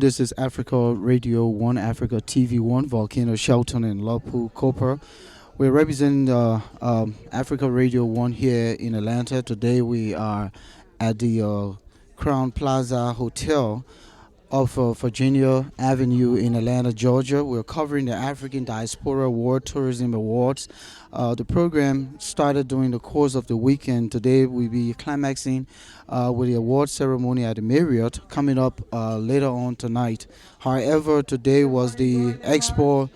This is Africa Radio 1, Africa TV 1, Volcano, Shelton, and Lorpu, Copper. We're representing Africa Radio 1 here in Atlanta. Today we are at the Crown Plaza Hotel off of Virginia Avenue in Atlanta, Georgia. We're covering the African Diaspora World Tourism Awards. The program started during the course of the weekend. Today we'll be climaxing with the award ceremony at the Marriott coming up later on tonight. However, today was the Expo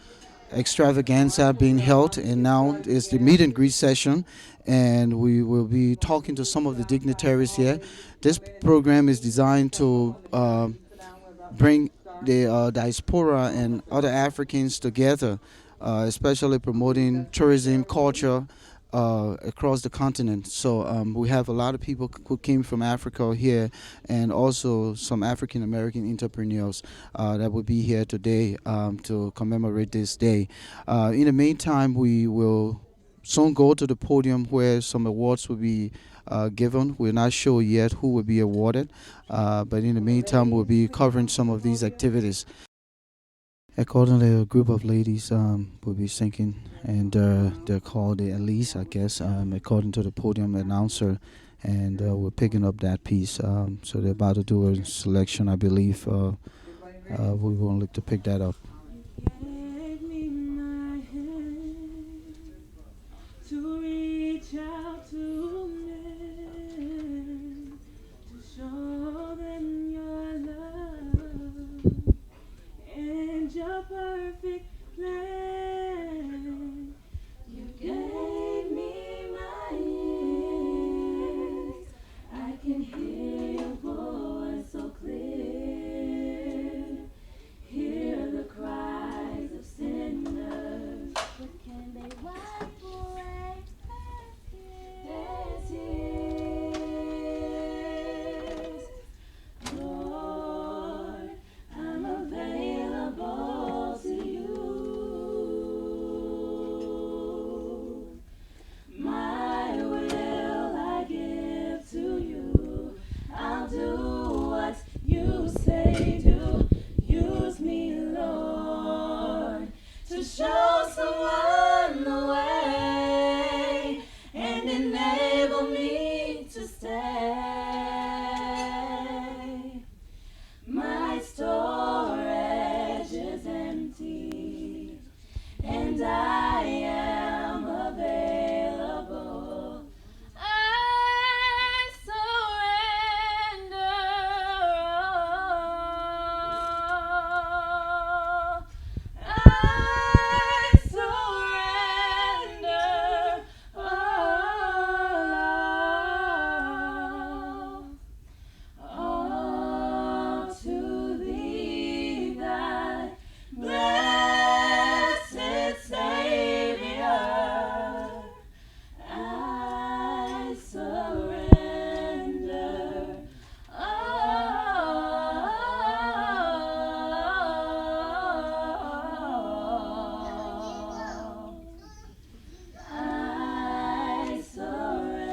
Extravaganza being held, and now is the meet and greet session, and we will be talking to some of the dignitaries here. This program is designed to bring the diaspora and other Africans together, especially promoting tourism culture across the continent. So we have a lot of people who came from Africa here, and also some African American entrepreneurs that will be here today to commemorate this day. In the meantime, we will soon go to the podium where some awards will be given. We're not sure yet who will be awarded, but in the meantime, we'll be covering some of these activities. Accordingly, a group of ladies will be singing, and they're called the Elise, I guess, according to the podium announcer, and we're picking up that piece. So they're about to do a selection, I believe. We will look to pick that up. To reach out to men, to show them your love and your perfect plan. You gave me my ears, I can hear your voice so clear, hear the cries of sinners. What can they wipe away their tears? Lord, I'm available to you. My will I give to you. I'll do what you say do. Use me, Lord, to show someone the way and enable me to stay. My storage is empty, and I am available. I surrender all. I surrender all to thee, thy blessed Savior. I surrender all. I surrender.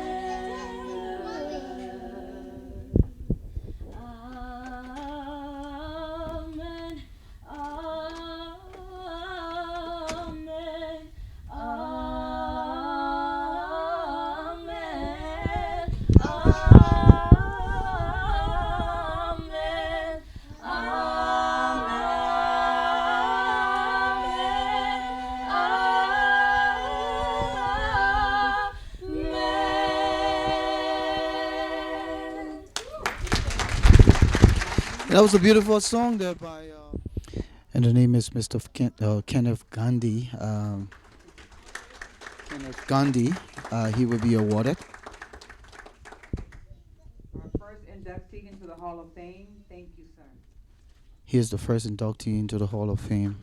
Amen. Amen. Amen. Amen. Amen. That was a beautiful song there by, and the name is Mr. Kenneth Gandhi. Kenneth Gandhi, he will be awarded. Our first inductee into the Hall of Fame. Thank you, sir. He is the first inductee into the Hall of Fame,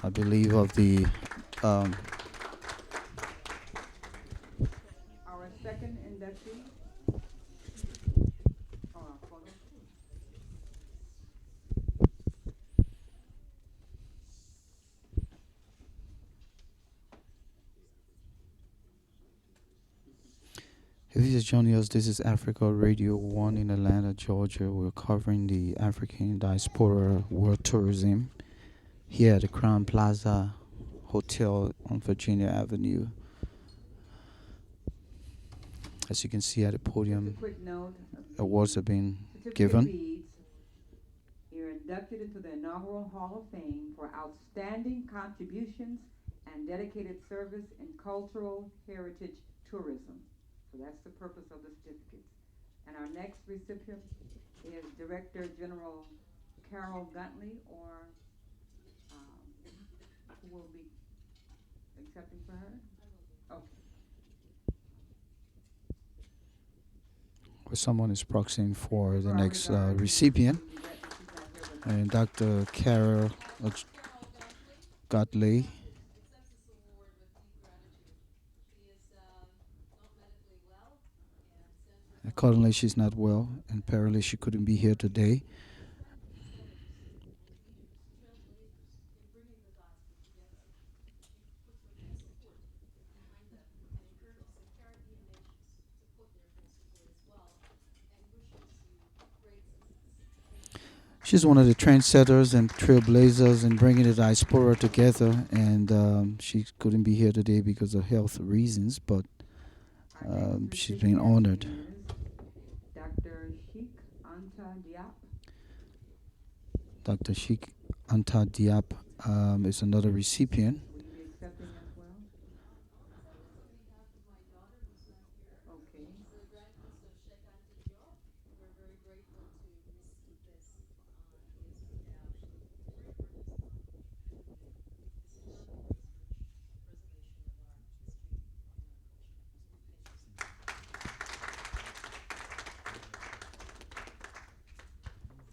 I believe, of the. Our second inductee. If If you're just joining us, this is Africa Radio 1 in Atlanta, Georgia. We're covering the African Diaspora World Tourism here at the Crown Plaza Hotel on Virginia Avenue. As you can see at the Just a podium, quick note. awards have been Certificate given. reads, you're inducted into the inaugural Hall of Fame for outstanding contributions and dedicated service in cultural heritage tourism. So that's the purpose of the certificates. And our next recipient is Director General Carol Guntley, or who will be accepting for her? Okay. Someone is proxying for the For our next regards, recipient, she's not here with us. and Dr. Carol Gottlieb. Accordingly, she's not well, and apparently she couldn't be here today. She's one of the trendsetters and trailblazers in bringing the diaspora together, and she couldn't be here today because of health reasons, but she's been honored. Dr. Sheikh Anta Diop. Dr. Sheikh Anta Diop is another recipient. Will you be accepting as well? Okay.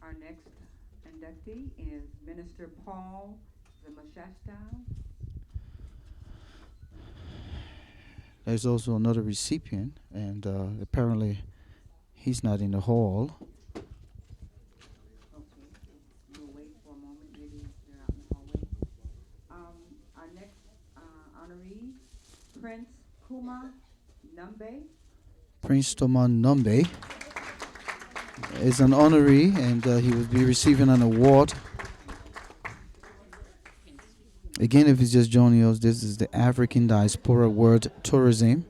Our next inductee is Minister Paul Zamashasta. There's also another recipient, and apparently he's not in the hall. Okay. We'll wait for a moment. Maybe they're out in the hallway. Our next honoree, Prince Kuma Numbe. Prince Toman Numbe is an honoree, and he will be receiving an award. Again, if it's just joining us, this is the African Diaspora World Tourism,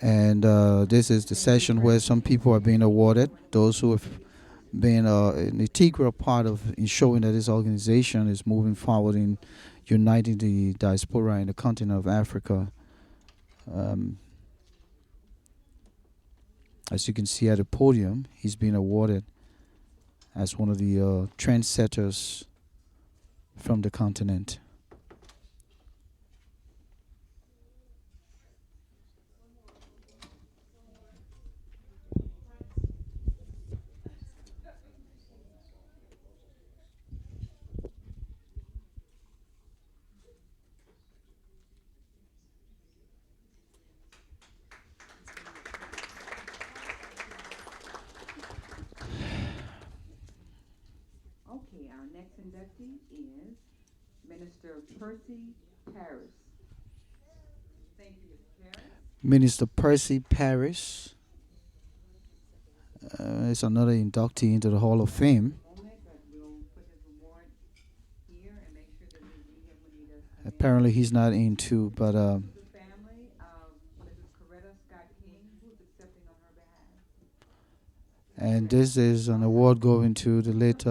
and this is the session where some people are being awarded, those who have been an integral part of ensuring that this organization is moving forward in uniting the diaspora in the continent of Africa. As you can see at the podium, he's been awarded as one of the trendsetters from the continent. Okay, our next inductee is Minister Percy Paris. Thank you, Mr. Paris. Minister Percy Paris is another inductee into the Hall of Fame. Moment, but we'll put his award here and make sure that we meet him when he does come in. Apparently he's not in too, but The family of Mrs. Coretta Scott King, who's accepting on her behalf. and this is an award going to the late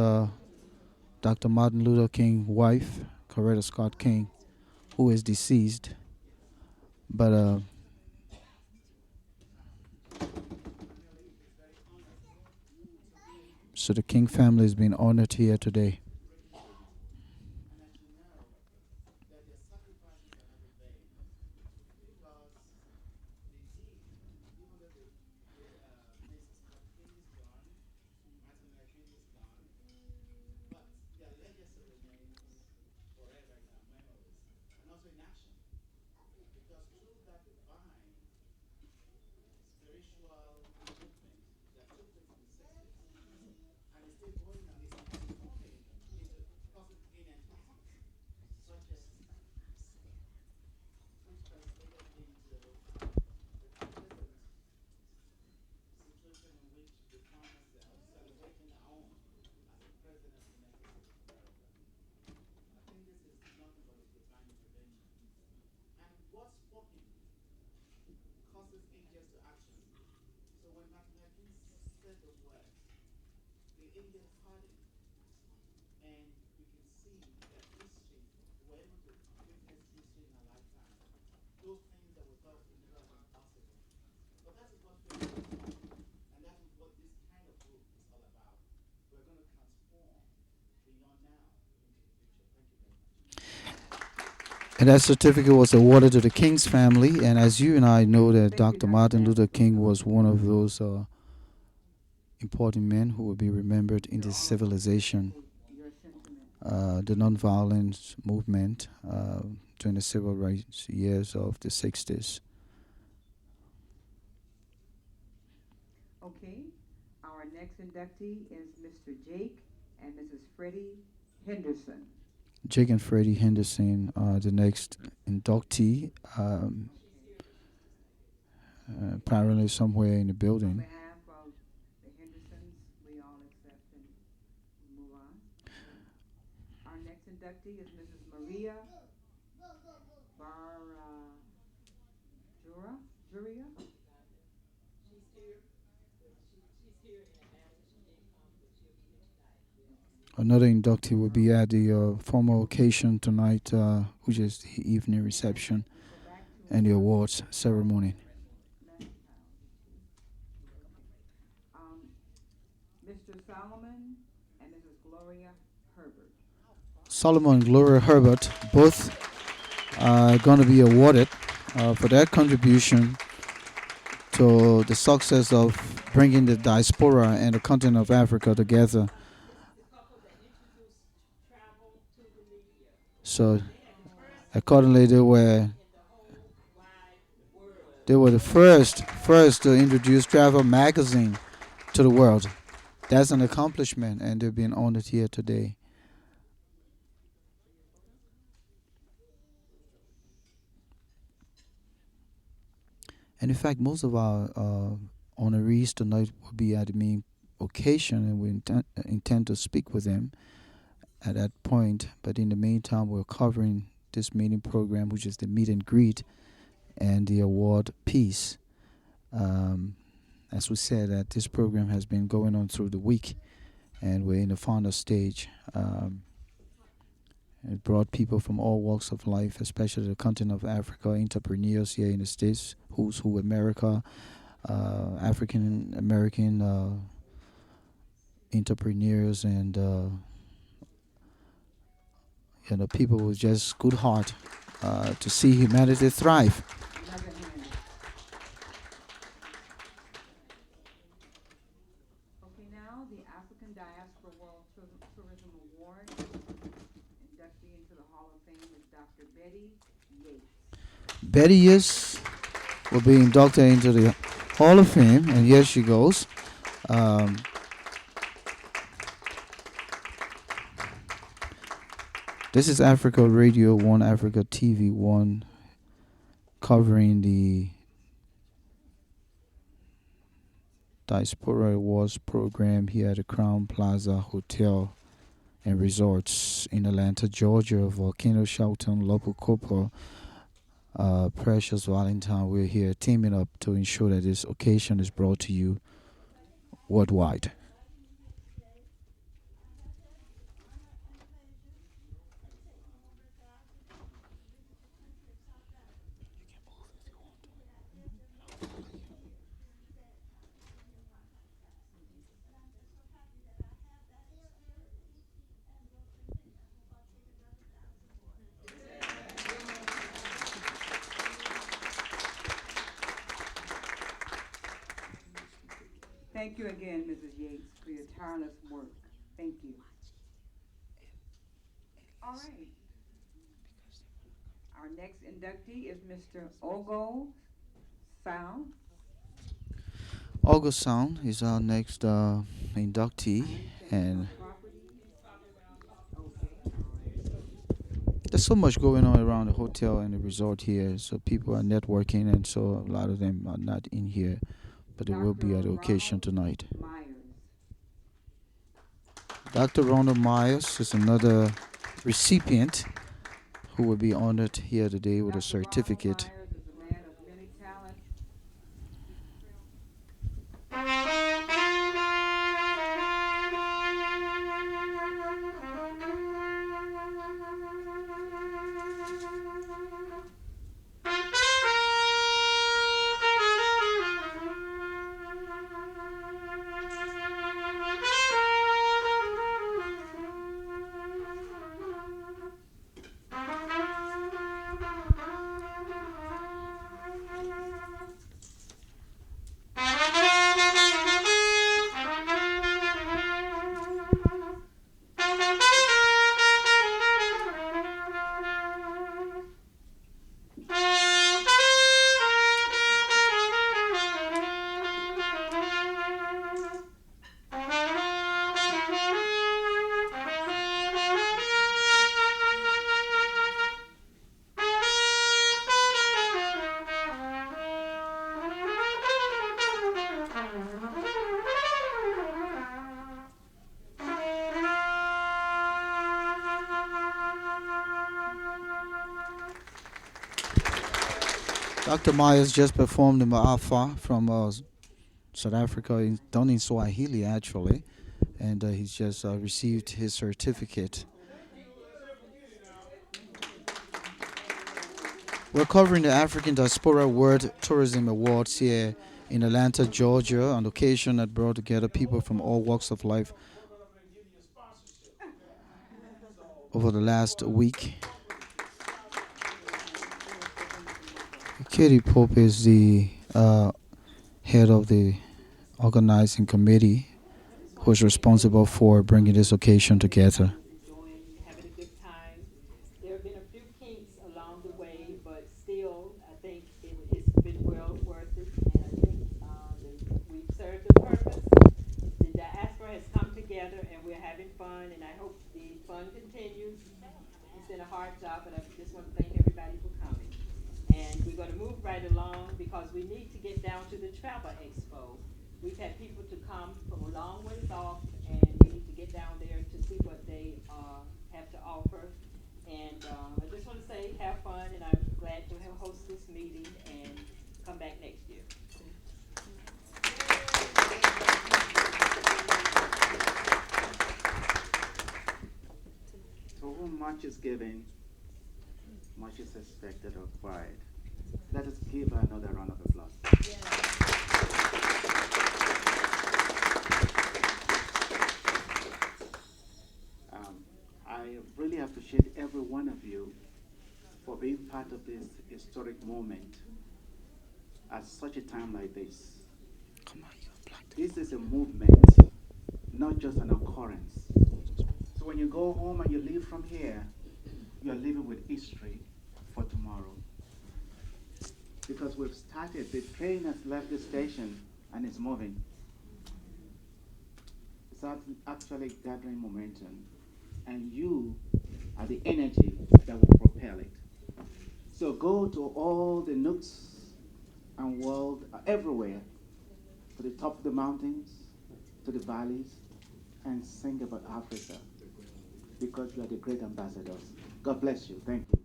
Dr. Martin Luther King wife, Coretta Scott King, who is deceased. But so the King family is being honored here today. And that certificate was awarded to the King's family. And as you and I know, that Thank you, Dr. Dr. Martin Luther Master. King was one of those important men who will be remembered in These are this all of our civilization. your sentiments. The nonviolence movement during the civil rights years of the 60s. Okay, our next inductee is Mr. Jake and Mrs. Freddie Henderson. Jake and Freddie Henderson are the next inductee, apparently somewhere in the On building. behalf of the Hendersons, we all accept and move on. Our next inductee is Mrs. Maria Juria. Another inductee will be at the formal occasion tonight, which is the evening reception Go back to and the awards ceremony. Mr. Solomon and Mrs. Gloria Herbert. Solomon and Gloria Herbert both are going to be awarded for their contribution to the success of bringing the diaspora and the continent of Africa together. So, accordingly, they were the first to introduce travel magazine to the world. That's an accomplishment, and they're being honored here today. And in fact, most of our honorees tonight will be at the main occasion, and we intend to speak with them at that point. But in the meantime, we're covering this meeting program, which is the meet and greet and the award piece. As we said, that this program has been going on through the week, and we're in the final stage. It brought people from all walks of life, especially the continent of Africa, entrepreneurs here in the States, Who's Who America, African American entrepreneurs, and people with just good heart to see humanity thrive. Another hand. Okay, now the African Diaspora World Tourism Award. Inductee into the Hall of Fame is Dr. Betty Yates. Betty Yates will be inducted into the Hall of Fame, and here she goes. This is Africa Radio 1, Africa TV 1, covering the Diaspora Awards program here at the Crown Plaza Hotel and Resorts in Atlanta, Georgia. Volcano, Shelton, Lorpu, Precious Valentine. We're here teaming up to ensure that this occasion is brought to you worldwide. Thank you again, Mrs. Yates, for your tireless work. Thank you. All right. Our next inductee is Mr. Ogo Sound. August Sound is our next inductee, and there's so much going on around the hotel and the resort here, so people are networking, and so a lot of them are not in here, but they will be at the occasion tonight. Dr. Ronald Myers is another recipient who will be honored here today with a certificate. Myers is a man of many talents. Dr. Myers just performed the Ma'afa from South Africa, done in Swahili actually, and he's just received his certificate. We're covering the African Diaspora World Tourism Awards here in Atlanta, Georgia, an occasion that brought together people from all walks of life over the last week. Katie Pope is the head of the organizing committee who is responsible for bringing this occasion together. Enjoying, having a good time. There have been a few kinks along the way, but still, I think it's been well worth it. And I think we've served the purpose. The diaspora has come together, and we're having fun. And I hope the fun continues. It's been a hard job, but I just want to thank everybody for coming. And we're going to move right along because we need to get down to the Travel Expo. We've had people to come from a long ways off, and we need to get down there to see what they have to offer. And I just want to say, have fun, and I'm glad to have host this meeting and come back next year. To whom much is given, much is expected or required. Let us give her another round of applause. I really appreciate every one of you for being part of this historic moment at such a time like this. This is a movement, not just an occurrence. So when you go home and you leave from here, you're living with history for tomorrow. Because we've started, the train has left the station and is moving. It's actually gathering momentum, and you are the energy that will propel it. So go to all the nooks and world, everywhere, to the top of the mountains, to the valleys, and sing about Africa, because you are the great ambassadors. God bless you. Thank you.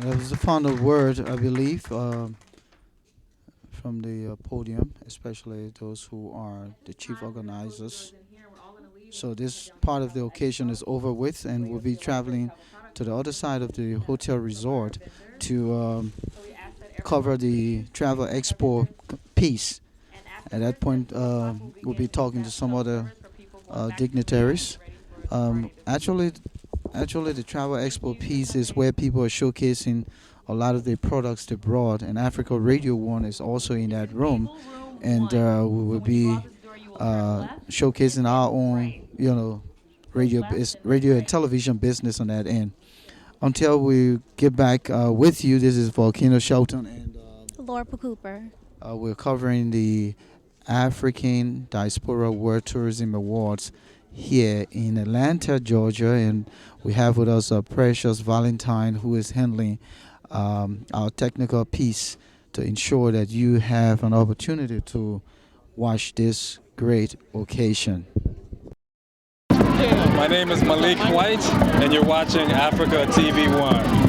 That was the final word, I believe, from the podium, especially those who are the chief organizers. So this part of the occasion is over with, and we'll be traveling to the other side of the hotel resort to cover the Travel Expo piece. At that point, we'll be talking to some other dignitaries. Actually, the Travel Expo piece is where people are showcasing a lot of the products they brought, and Africa Radio 1 is also in that room, and we will be showcasing our own, radio and television business on that end. Until we get back with you, this is Volcano, Shelton, and Lorpu Cooper. we're covering the African Diaspora World Tourism Awards here in Atlanta, Georgia, and we have with us Precious Valentine, who is handling our technical piece to ensure that you have an opportunity to watch this great occasion. My name is Malik White, and you're watching Africa TV1.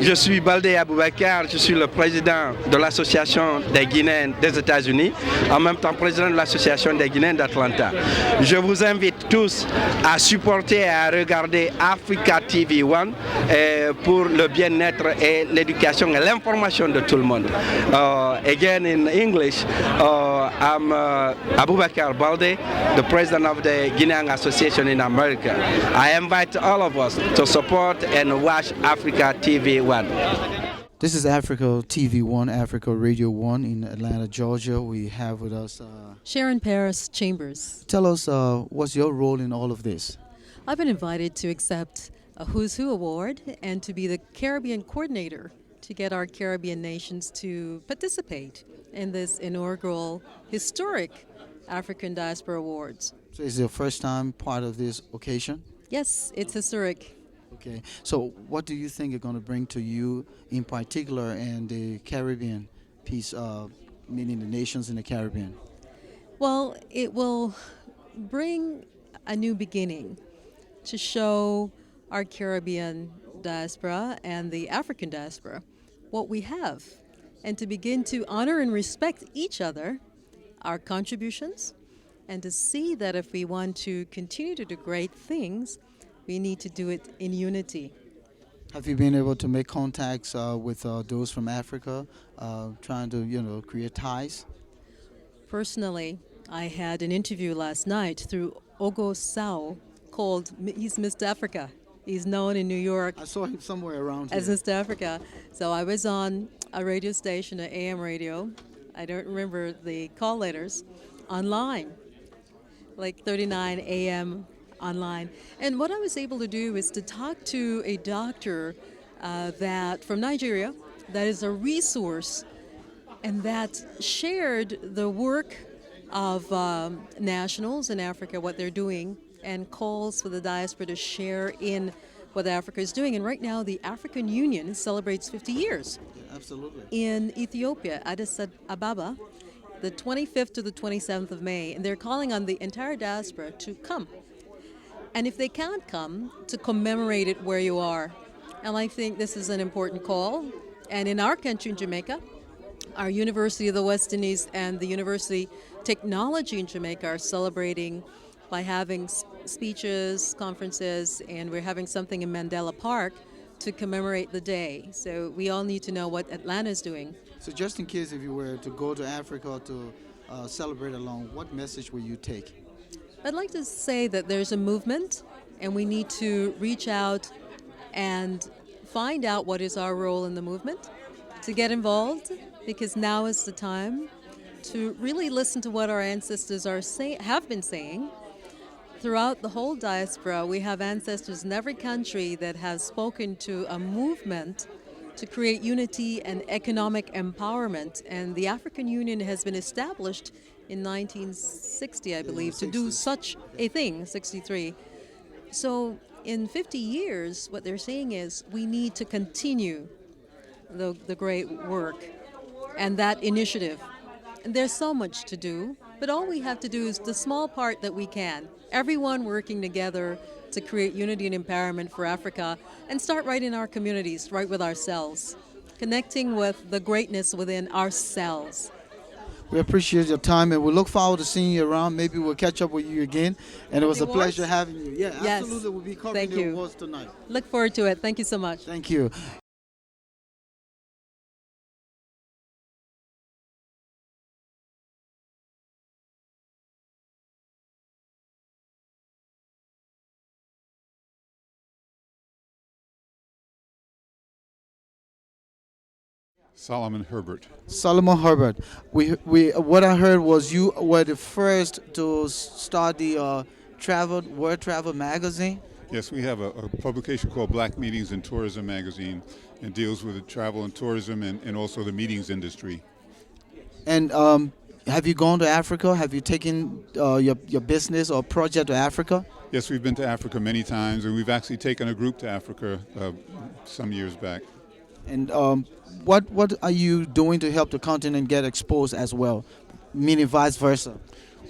Je suis Baldé Aboubakar, je suis le président de l'association des Guinéens des États-Unis, en même temps président de l'association des Guinéens d'Atlanta. Je vous invite tous à supporter et à regarder Africa TV1 pour le bien-être et l'éducation et l'information de tout le monde. Again in English, I'm Aboubakar Baldé, the president of the Guinean Association in America. I invite all of us to support and watch Africa TV1. This is Africa TV1, Africa Radio 1 in Atlanta, Georgia. We have with us... Sharon Paris Chambers. Tell us, what's your role in all of this? I've been invited to accept a Who's Who award and to be the Caribbean coordinator to get our Caribbean nations to participate in this inaugural historic African Diaspora Awards. So is it your first time part of this occasion? Yes, it's historic. Okay, so what do you think are going to bring to you in particular and the Caribbean piece, meaning the nations in the Caribbean? Well, it will bring a new beginning to show our Caribbean diaspora and the African diaspora what we have, and to begin to honor and respect each other, our contributions, and to see that if we want to continue to do great things, we need to do it in unity. Have you been able to make contacts with those from Africa, trying to create ties? Personally, I had an interview last night through Ogo Sao called he's Mr. Africa. He's known in New York I saw him somewhere around as here. Mr. Africa. So I was on a radio station, an AM radio. I don't remember the call letters, online, like 39 AM online. And what I was able to do is to talk to a doctor that from Nigeria that is a resource and that shared the work of nationals in Africa, what they're doing, and calls for the diaspora to share in what Africa is doing. And right now, the African Union celebrates 50 years. Yeah, absolutely. In Ethiopia, Addis Ababa, the 25th to the 27th of May, and they're calling on the entire diaspora to come. And if they can't come, to commemorate it where you are. And I think this is an important call. And in our country, in Jamaica, our University of the West Indies and the University Technology in Jamaica are celebrating by having speeches, conferences, and we're having something in Mandela Park to commemorate the day. So we all need to know what Atlanta is doing. So just in case if you were to go to Africa to celebrate along, what message will you take? I'd like to say that there's a movement and we need to reach out and find out what is our role in the movement, to get involved, because now is the time to really listen to what our ancestors have been saying. Throughout the whole diaspora, we have ancestors in every country that have spoken to a movement to create unity and economic empowerment. And the African Union has been established in 1960, I believe, to do such a thing, 63. So in 50 years, what they're saying is we need to continue the great work and that initiative. And there's so much to do, but all we have to do is the small part that we can. Everyone working together to create unity and empowerment for Africa and start right in our communities, right with ourselves, connecting with the greatness within ourselves. We appreciate your time and we look forward to seeing you around. Maybe we'll catch up with you again. And it was a pleasure having you. Yeah, Yes. absolutely. We'll be covering the awards tonight. Look forward to it. Thank you so much. Thank you. Solomon Herbert. Solomon Herbert. What I heard was you were the first to start the World Travel magazine. Yes, we have a publication called Black Meetings in Tourism magazine. It deals with the travel and tourism and also the meetings industry. And have you gone to Africa? Have you taken your business or project to Africa? Yes, we've been to Africa many times, and we've actually taken a group to Africa some years back. And what are you doing to help the continent get exposed as well, meaning vice versa?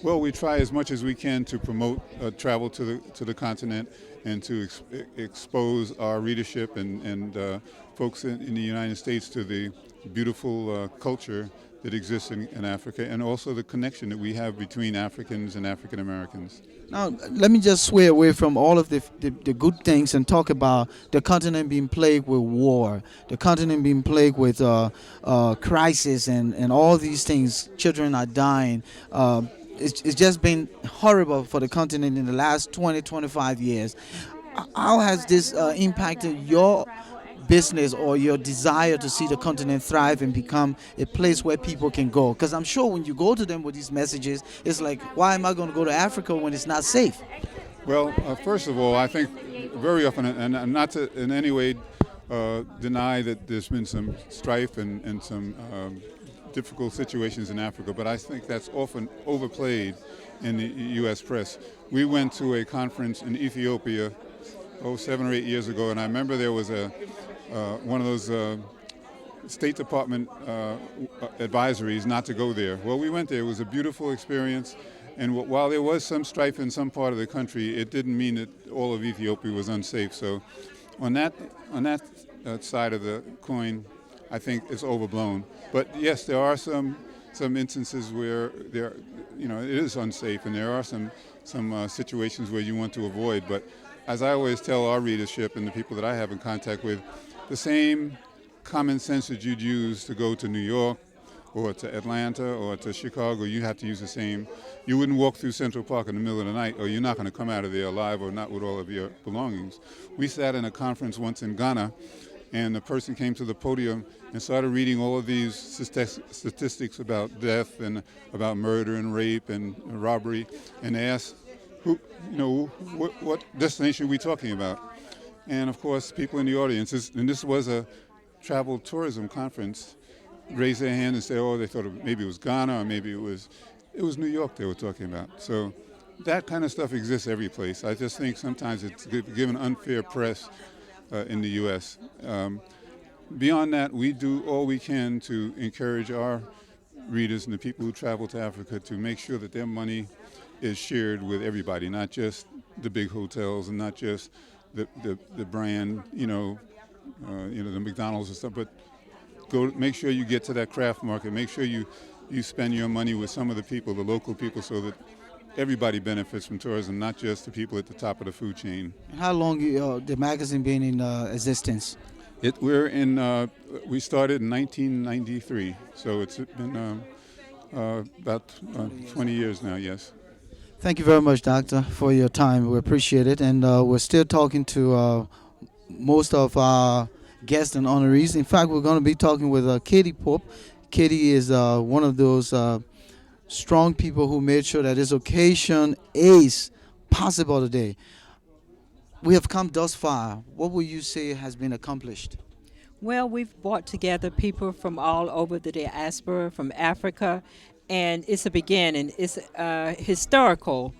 Well, we try as much as we can to promote travel to the continent and to expose our readership and folks in the United States to the beautiful culture that exists in Africa, and also the connection that we have between Africans and African Americans. Now, let me just sway away from all of the good things and talk about the continent being plagued with war, the continent being plagued with crisis and all these things. Children are dying. It's just been horrible for the continent in the last 20, 25 years. How has this impacted your business or your desire to see the continent thrive and become a place where people can go? Because I'm sure when you go to them with these messages, it's like, why am I going to go to Africa when it's not safe? Well, first of all, I think very often, and not to in any way deny that there's been some strife and some difficult situations in Africa, but I think that's often overplayed in the U.S. press. We went to a conference in Ethiopia 7 or 8 years ago, and I remember there was one of those State Department advisories not to go there. Well, we went there. It was a beautiful experience, and while there was some strife in some part of the country, it didn't mean that all of Ethiopia was unsafe. So on that side of the coin, I think it's overblown. But yes, there are some instances where it is unsafe, and there are some situations where you want to avoid. But as I always tell our readership and the people that I have in contact with, the same common sense that you'd use to go to New York or to Atlanta or to Chicago, you have to use the same. You wouldn't walk through Central Park in the middle of the night, or you're not going to come out of there alive or not with all of your belongings. We sat in a conference once in Ghana, and the person came to the podium and started reading all of these statistics about death and about murder and rape and robbery, and they asked, what destination are we talking about? And of course, people in the audience, and this was a travel tourism conference, raised their hand and said, they thought maybe it was Ghana or maybe it was New York they were talking about. So that kind of stuff exists every place. I just think sometimes it's given unfair press in the U.S. Beyond that, we do all we can to encourage our readers and the people who travel to Africa to make sure that their money is shared with everybody, not just the big hotels and not just the brand, the McDonald's and stuff, but go make sure you get to that craft market. Make sure you spend your money with some of the people, the local people, so that everybody benefits from tourism, not just the people at the top of the food chain. How long the magazine been in existence? We started in 1993, so it's been about 20 years now. Yes. Thank you very much, Doctor, for your time. We appreciate it, and we're still talking to most of our guests and honorees. In fact, we're going to be talking with Katie Pope. Katie is one of those strong people who made sure that this occasion is possible today. We have come thus far. What would you say has been accomplished? Well, we've brought together people from all over the diaspora, from Africa, and it's a beginning. It's historical.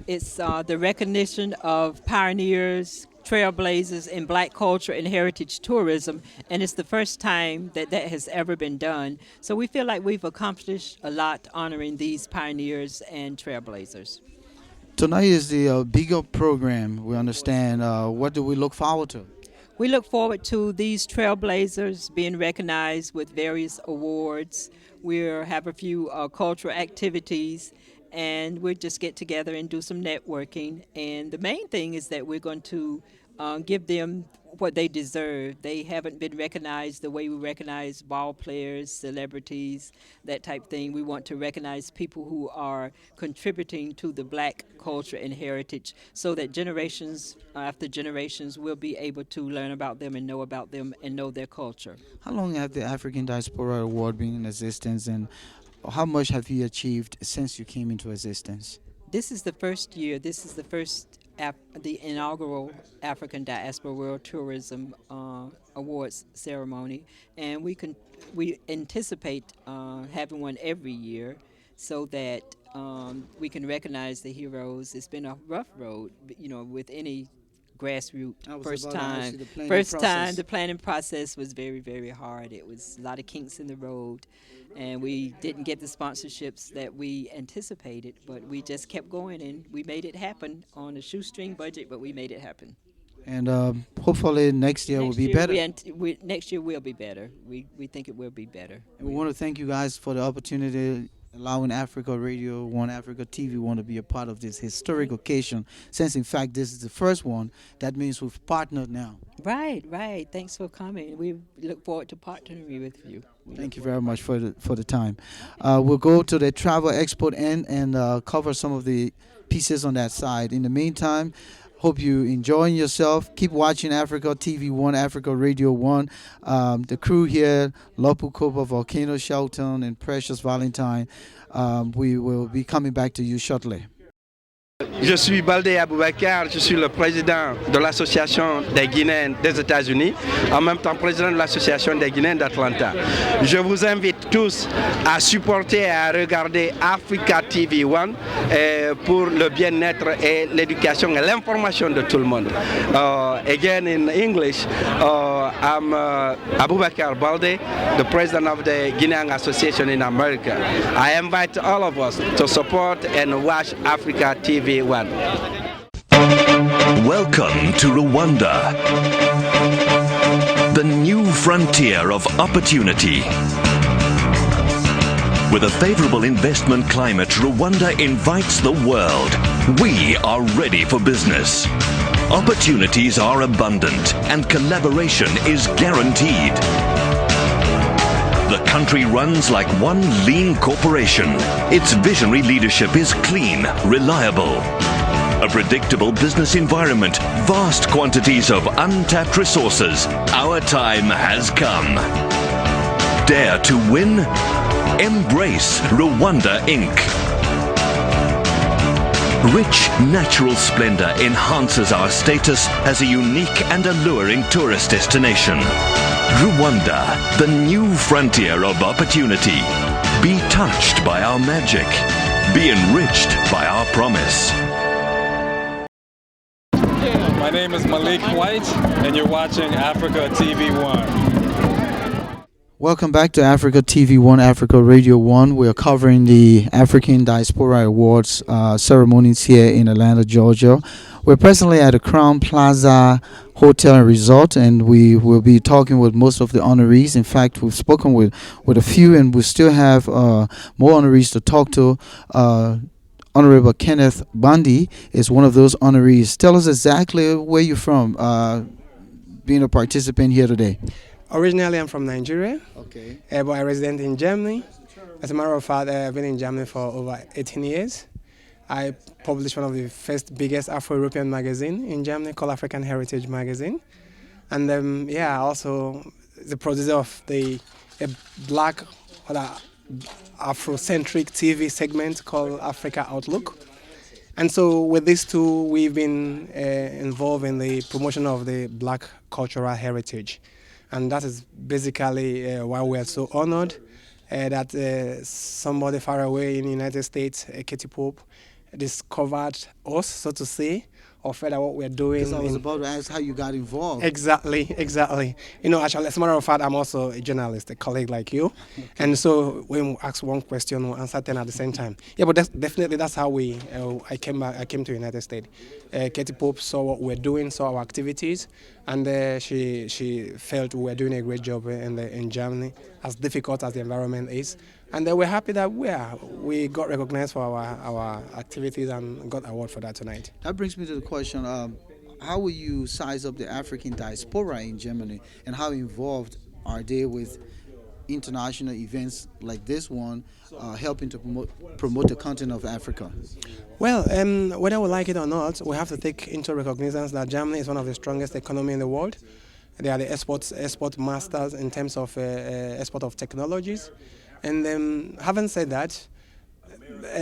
It's the recognition of pioneers, trailblazers in black culture and heritage tourism, and it's the first time that has ever been done. So we feel like we've accomplished a lot honoring these pioneers and trailblazers. Tonight is the bigger program, we understand. What do we look forward to? We look forward to these trailblazers being recognized with various awards. We'll have a few cultural activities, and we'll just get together and do some networking. And the main thing is that we're going to give them what they deserve. They haven't been recognized the way we recognize ball players, celebrities, that type thing. We want to recognize people who are contributing to the black culture and heritage, so that generations after generations will be able to learn about them and know their culture. How long have the African Diaspora Award been in existence, and how much have you achieved since you came into existence? This is the first year. This is the inaugural African Diaspora World Tourism Awards ceremony, and we anticipate having one every year, so that we can recognize the heroes. It's been a rough road, with any grassroots first time. The planning process was very, very hard. It was a lot of kinks in the road, and we didn't get the sponsorships that we anticipated, but we just kept going, and we made it happen on a shoestring budget, but we made it happen. And hopefully next year will be better. Next year will be better. We think it will be better. And we want to thank you guys for the opportunity, allowing Africa Radio 1, Africa TV 1 to be a part of this historic occasion. Since, in fact, this is the first one, that means we've partnered now. Right. Thanks for coming. We look forward to partnering with you. Thank you very much for the time. We'll go to the travel export end and cover some of the pieces on that side. In the meantime, hope you enjoying yourself. Keep watching Africa TV 1, Africa Radio 1. The crew here, Lorpu, Volcano, Shelton, and Precious Valentine. We will be coming back to you shortly. Je suis Baldé Aboubacar, je suis le président de l'association des Guinéens des États-Unis, en même temps président de l'association des Guinéens d'Atlanta. Je vous invite tous à supporter et à regarder Africa TV 1 pour le bien-être et l'éducation et l'information de tout le monde. Again in English, I'm Aboubacar Baldé, the president of the Guinean Association in America. I invite all of us to support and watch Africa TV 1. Welcome to Rwanda, the new frontier of opportunity. With a favorable investment climate, Rwanda invites the world. We are ready for business. Opportunities are abundant and collaboration is guaranteed. The country runs like one lean corporation. Its visionary leadership is clean, reliable. A predictable business environment, vast quantities of untapped resources. Our time has come. Dare to win? Embrace Rwanda Inc. Rich natural splendor enhances our status as a unique and alluring tourist destination. Rwanda, the new frontier of opportunity. Be touched by our magic. Be enriched by our promise. My name is Malik White, and you're watching Africa TV 1. Welcome back to Africa TV 1, Africa Radio 1. We are covering the African Diaspora Awards ceremonies here in Atlanta, Georgia. We're presently at the Crown Plaza Hotel and Resort, and we will be talking with most of the honorees. In fact, we've spoken with a few, and we still have more honorees to talk to. Honorable Kenneth Bundy is one of those honorees. Tell us exactly where you're from, being a participant here today. Originally, I'm from Nigeria, Okay. but I resident in Germany. As a matter of fact, I've been in Germany for over 18 years. I published one of the first biggest Afro-European magazine in Germany called African Heritage Magazine. And also the producer of a black Afrocentric TV segment called Africa Outlook. And so with these two, we've been involved in the promotion of the black cultural heritage. And that is basically why we are so honored that somebody far away in the United States, Katie Pope, discovered us, so to say, or further what we're doing. Because I was about to ask how you got involved. Exactly. You know, actually, as a matter of fact, I'm also a journalist, a colleague like you. Okay. And so when we ask one question, we'll answer 10 at the same time. Yeah, but that's how I came to the United States. Katie Pope saw what we're doing, saw our activities, and she felt we were doing a great job in Germany, as difficult as the environment is. And we're happy that we got recognized for our activities and got award for that tonight. That brings me to the question, how will you size up the African diaspora in Germany, and how involved are they with international events like this one, helping to promote the continent of Africa? Well, whether we like it or not, we have to take into recognition that Germany is one of the strongest economies in the world. They are the export masters in terms of export of technologies. And having said that,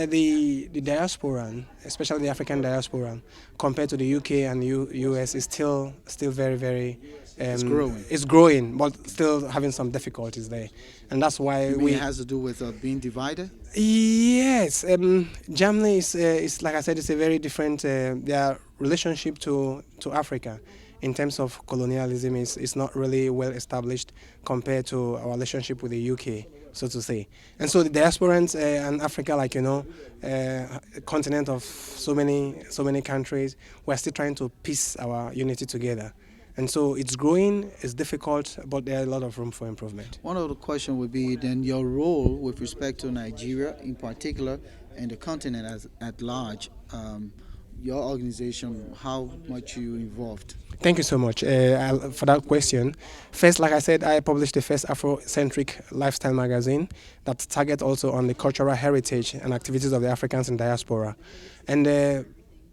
the diaspora, especially the African diaspora, compared to the UK and US, is still very, very. It's growing. It's growing, but still having some difficulties there, and that's why it has to do with being divided. Yes, Germany is like I said, it's a very different. Their relationship to Africa, in terms of colonialism, is not really well established compared to our relationship with the UK, so to say. And so the diasporans and Africa, like a continent of so many countries, we're still trying to piece our unity together. And so it's growing, it's difficult, but there's a lot of room for improvement. One of the questions would be then your role with respect to Nigeria in particular and the continent at large. Your organization, how much you involved? Thank you so much for that question. First, like I said, I published the first Afrocentric lifestyle magazine that targets also on the cultural heritage and activities of the Africans in diaspora. And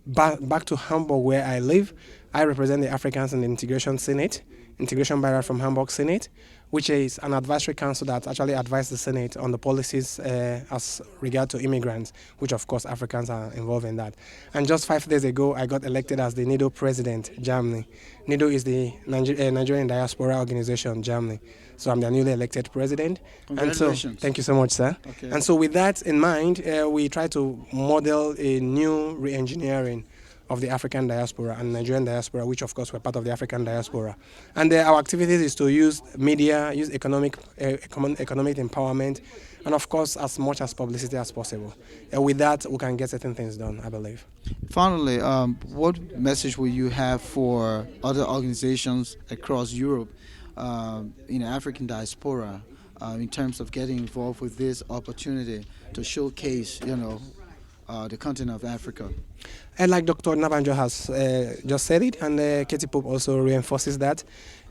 back to Hamburg, where I live, I represent the Africans in the Integration Senate, Integration Bureau from Hamburg Senate, which is an advisory council that actually advises the Senate on the policies as regard to immigrants, which of course Africans are involved in that. And just 5 days ago, I got elected as the NIDO president, Germany. NIDO is the Nigerian Diaspora Organization, Germany. So I'm the newly elected president. Congratulations. And so, thank you so much, sir. Okay. And so with that in mind, we try to model a new re-engineering of the African diaspora and Nigerian diaspora, which of course we're part of the African diaspora. And our activities is to use media, use economic empowerment, and of course as much as publicity as possible. And with that, we can get certain things done, I believe. Finally, what message will you have for other organizations across Europe in African diaspora in terms of getting involved with this opportunity to showcase, the continent of Africa? And like Dr. Nabanjo has just said it, and Katie Pope also reinforces that,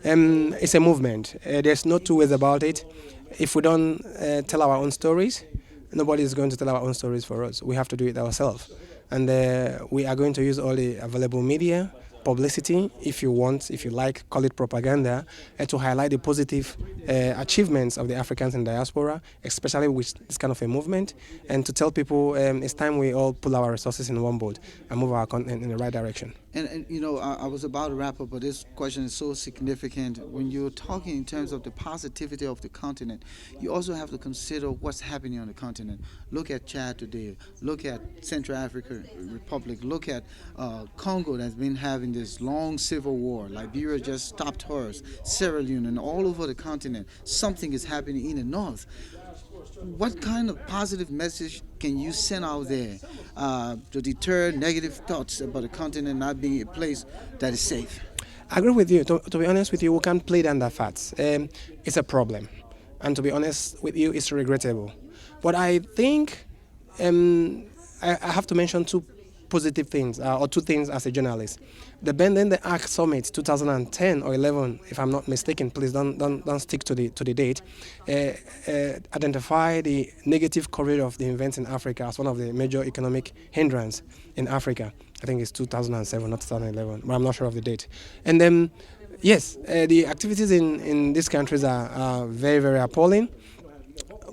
it's a movement. There's no two ways about it. If we don't tell our own stories, nobody is going to tell our own stories for us. We have to do it ourselves. And we are going to use all the available media, publicity, if you want, if you like, call it propaganda, to highlight the positive achievements of the Africans in diaspora, especially with this kind of a movement, and to tell people it's time we all pull our resources in one boat and move our continent in the right direction. And I was about to wrap up, but this question is so significant. When you're talking in terms of the positivity of the continent, you also have to consider what's happening on the continent. Look at Chad today. Look at Central African Republic. Look at Congo that's been having this long civil war. Liberia just stopped hers. Sierra Leone, and all over the continent, something is happening in the north. What kind of positive message can you send out there to deter negative thoughts about the continent not being a place that is safe? I agree with you. To be honest with you, we can't play down the facts. It's a problem. And to be honest with you, it's regrettable. But I think I have to mention two positive things, or two things as a journalist. The Bend and the Arc Summit 2010 or 11, if I'm not mistaken, please don't stick to the date, identify the negative coverage of the events in Africa as one of the major economic hindrance in Africa. I think it's 2007, not 2011, but I'm not sure of the date. And then, yes, the activities in these countries are very, very appalling.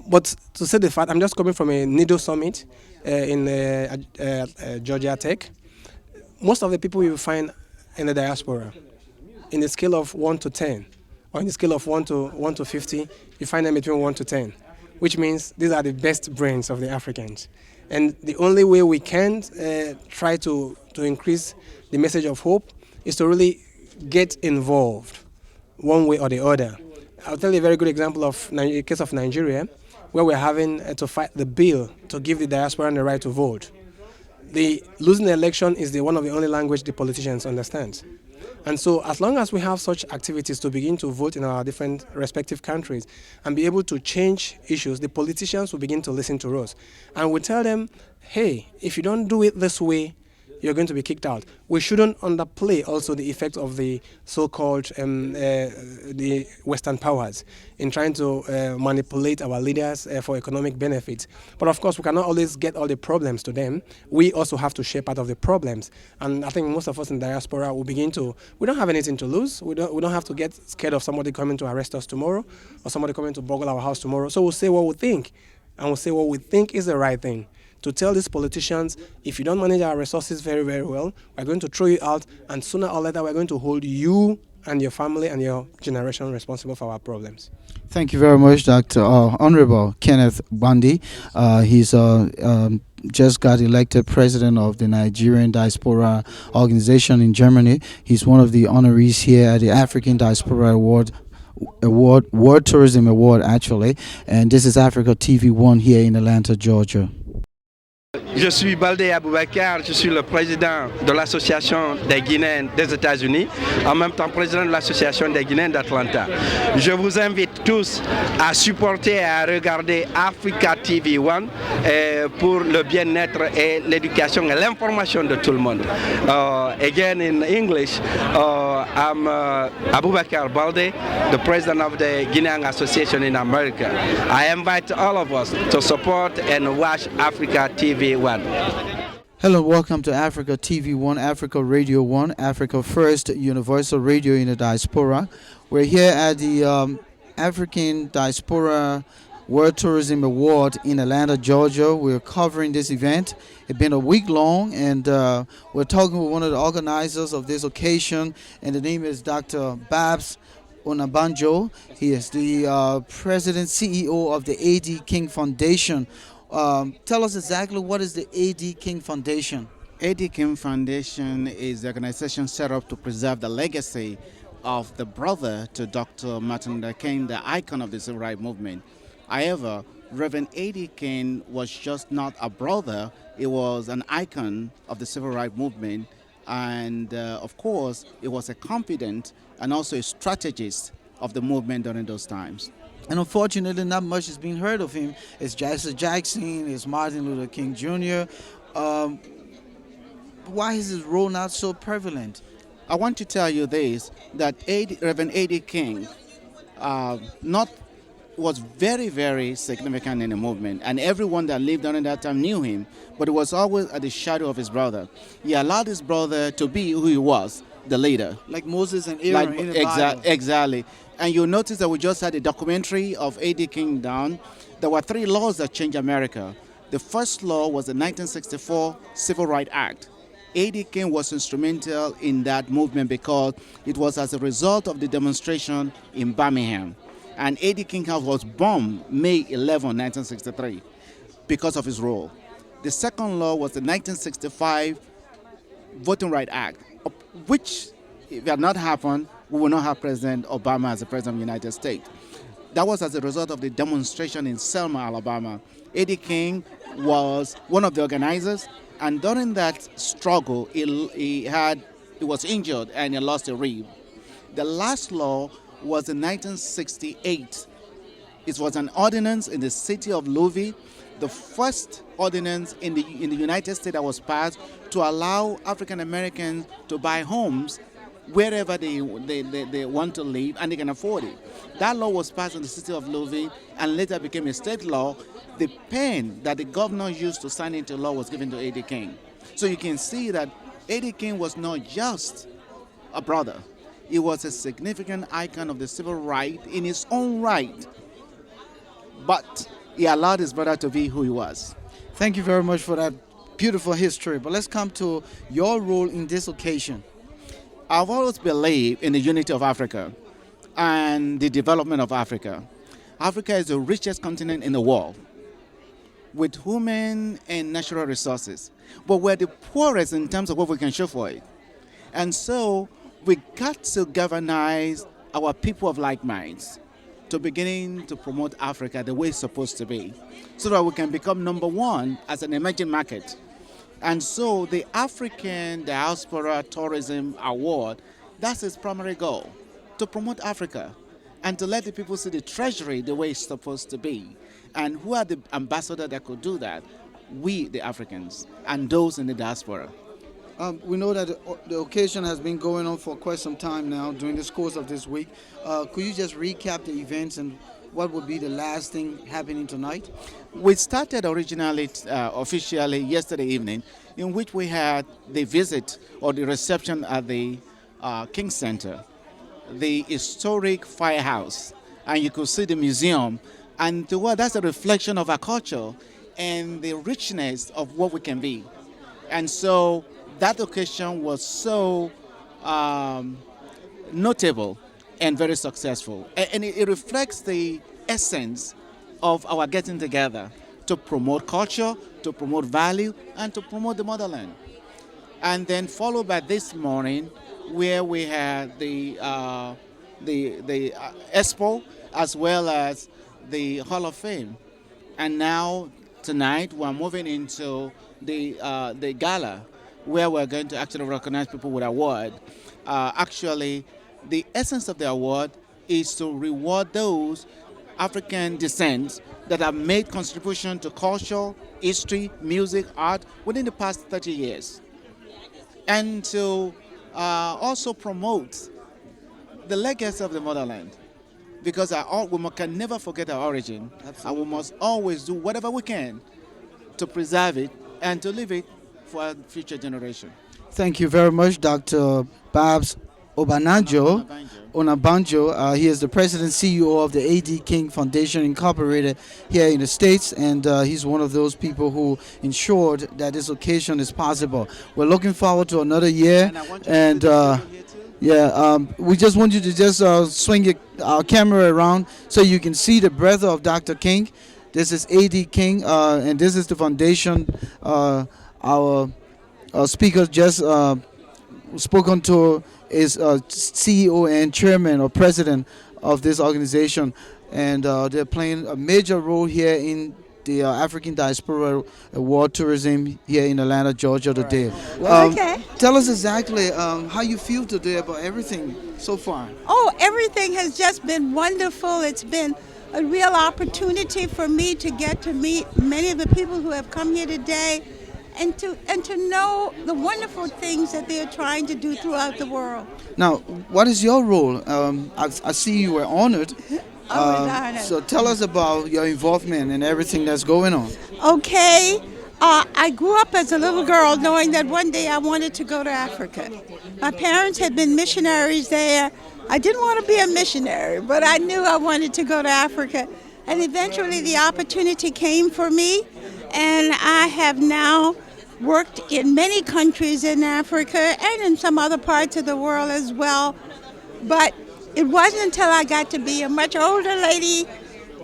But to say the fact, I'm just coming from a NIDO summit in Georgia Tech. Most of the people you find in the diaspora, in the scale of 1 to 10, or in the scale of 1 to 50, you find them between 1 to 10, which means these are the best brains of the Africans. And the only way we can try to increase the message of hope is to really get involved one way or the other. I'll tell you a very good example of the case of Nigeria, where we're having to fight the bill to give the diaspora the right to vote. Losing the election is one of the only language the politicians understand. And so as long as we have such activities to begin to vote in our different respective countries and be able to change issues, the politicians will begin to listen to us. And we tell them, hey, if you don't do it this way, you're going to be kicked out. We shouldn't underplay also the effect of the so-called the Western powers in trying to manipulate our leaders for economic benefits. But of course, we cannot always get all the problems to them. We also have to share part of the problems. And I think most of us in diaspora will begin to, we don't have anything to lose. We don't have to get scared of somebody coming to arrest us tomorrow or somebody coming to burgle our house tomorrow. So we'll say what we think, and we'll say what we think is the right thing. To tell these politicians, if you don't manage our resources very, very well, we're going to throw you out, and sooner or later we're going to hold you and your family and your generation responsible for our problems. Thank you very much, Dr. Honorable Kenneth Bandi. He's just got elected president of the Nigerian Diaspora Organization in Germany. He's one of the honorees here at the African Diaspora World Tourism Award, actually. And this is Africa TV 1 here in Atlanta, Georgia. Je suis Baldé Aboubacar, je suis le président de l'association des Guinéens des États-Unis, en même temps président de l'association des Guinéens d'Atlanta. Je vous invite tous à supporter et à regarder Africa TV 1 pour le bien-être et l'éducation et l'information de tout le monde. Again in English, I'm Aboubacar Baldé, the president of the Guinean Association in America. I invite all of us to support and watch Africa TV 1. Hello, welcome to Africa TV 1, Africa Radio 1, Africa First Universal Radio in the Diaspora. We're here at the African Diaspora World Tourism Award in Atlanta, Georgia. We're covering this event. It's been a week long, and we're talking with one of the organizers of this occasion, and the name is Dr. Babs Onabanjo. He is the president, CEO of the A.D. King Foundation. Tell us exactly what is the A.D. King Foundation. A.D. King Foundation is an organization set up to preserve the legacy of the brother to Dr. Martin Luther King, the icon of the civil rights movement. However, Reverend A.D. King was just not a brother, he was an icon of the civil rights movement. And of course, he was a confidant and also a strategist of the movement during those times. And unfortunately, not much is being heard of him. It's Jackson, it's Martin Luther King Jr. Why is his role not so prevalent? I want to tell you this, that Reverend A.D. King was very, very significant in the movement, and everyone that lived during that time knew him, but he was always at the shadow of his brother. He allowed his brother to be who he was, the leader. Like Moses and Aaron in the Bible. Exactly. And you'll notice that we just had a documentary of A.D. King down. There were 3 laws that changed America. The first law was the 1964 Civil Rights Act. A.D. King was instrumental in that movement because it was as a result of the demonstration in Birmingham. And A.D. King House was bombed May 11, 1963, because of his role. The second law was the 1965 Voting Rights Act, which, if it had not happened, we would not have President Obama as the President of the United States. That was as a result of the demonstration in Selma, Alabama. A.D. King was one of the organizers, and during that struggle, he was injured and he lost a rib. The last law was in 1968. It was an ordinance in the city of Louisville, the first ordinance in the United States that was passed to allow African Americans to buy homes wherever they want to live and they can afford it. That law was passed in the city of Louisville and later became a state law. The pen that the governor used to sign into law was given to A.D. King. So you can see that A.D. King was not just a brother. He was a significant icon of the civil right in his own right. But he allowed his brother to be who he was. Thank you very much for that beautiful history. But let's come to your role in this occasion. I've always believed in the unity of Africa and the development of Africa. Africa is the richest continent in the world with human and natural resources. But we're the poorest in terms of what we can show for it. And so we got to galvanize our people of like minds to beginning to promote Africa the way it's supposed to be, so that we can become number one as an emerging market. And so the African Diaspora Tourism Award, that's its primary goal, to promote Africa and to let the people see the treasury the way it's supposed to be. And who are the ambassadors that could do that? We, the Africans, and those in the diaspora. We know that the occasion has been going on for quite some time now during this course of this week. Could you just recap the events and what would be the last thing happening tonight? We started originally, officially yesterday evening, in which we had the visit or the reception at the King Center, the historic firehouse, and you could see the museum. And that's a reflection of our culture and the richness of what we can be. And so that occasion was so notable and very successful. And it reflects the essence of our getting together to promote culture, to promote value, and to promote the motherland. And then followed by this morning, where we had the Expo as well as the Hall of Fame. And now tonight we're moving into the Gala, where we're going to actually recognize people with award. Actually, the essence of the award is to reward those African descent that have made contribution to culture, history, music, art within the past 30 years. And to also promote the legacy of the motherland. Because we can never forget our origin. Absolutely. And we must always do whatever we can to preserve it and to leave it for a future generation. Thank you very much, Dr. Babs Onabanjo. He is the president CEO of the A.D. King Foundation Incorporated here in the States, and he's one of those people who ensured that this occasion is possible. We're looking forward to another year, and we just want you to just swing our camera around so you can see the breadth of Dr. King. This is A.D. King, and this is the foundation. Our speaker just spoken to is CEO and chairman or president of this organization. and they're playing a major role here in the African Diaspora World Tourism here in Atlanta, Georgia today. Okay. Tell us exactly how you feel today about everything so far. Oh, everything has just been wonderful. It's been a real opportunity for me to get to meet many of the people who have come here today and to know the wonderful things that they're trying to do throughout the world. Now, what is your role? I see you were honored. So tell us about your involvement and everything that's going on. Okay. I grew up as a little girl knowing that one day I wanted to go to Africa. My parents had been missionaries there. I didn't want to be a missionary, but I knew I wanted to go to Africa. And eventually the opportunity came for me, and I have now worked in many countries in Africa and in some other parts of the world as well. But it wasn't until I got to be a much older lady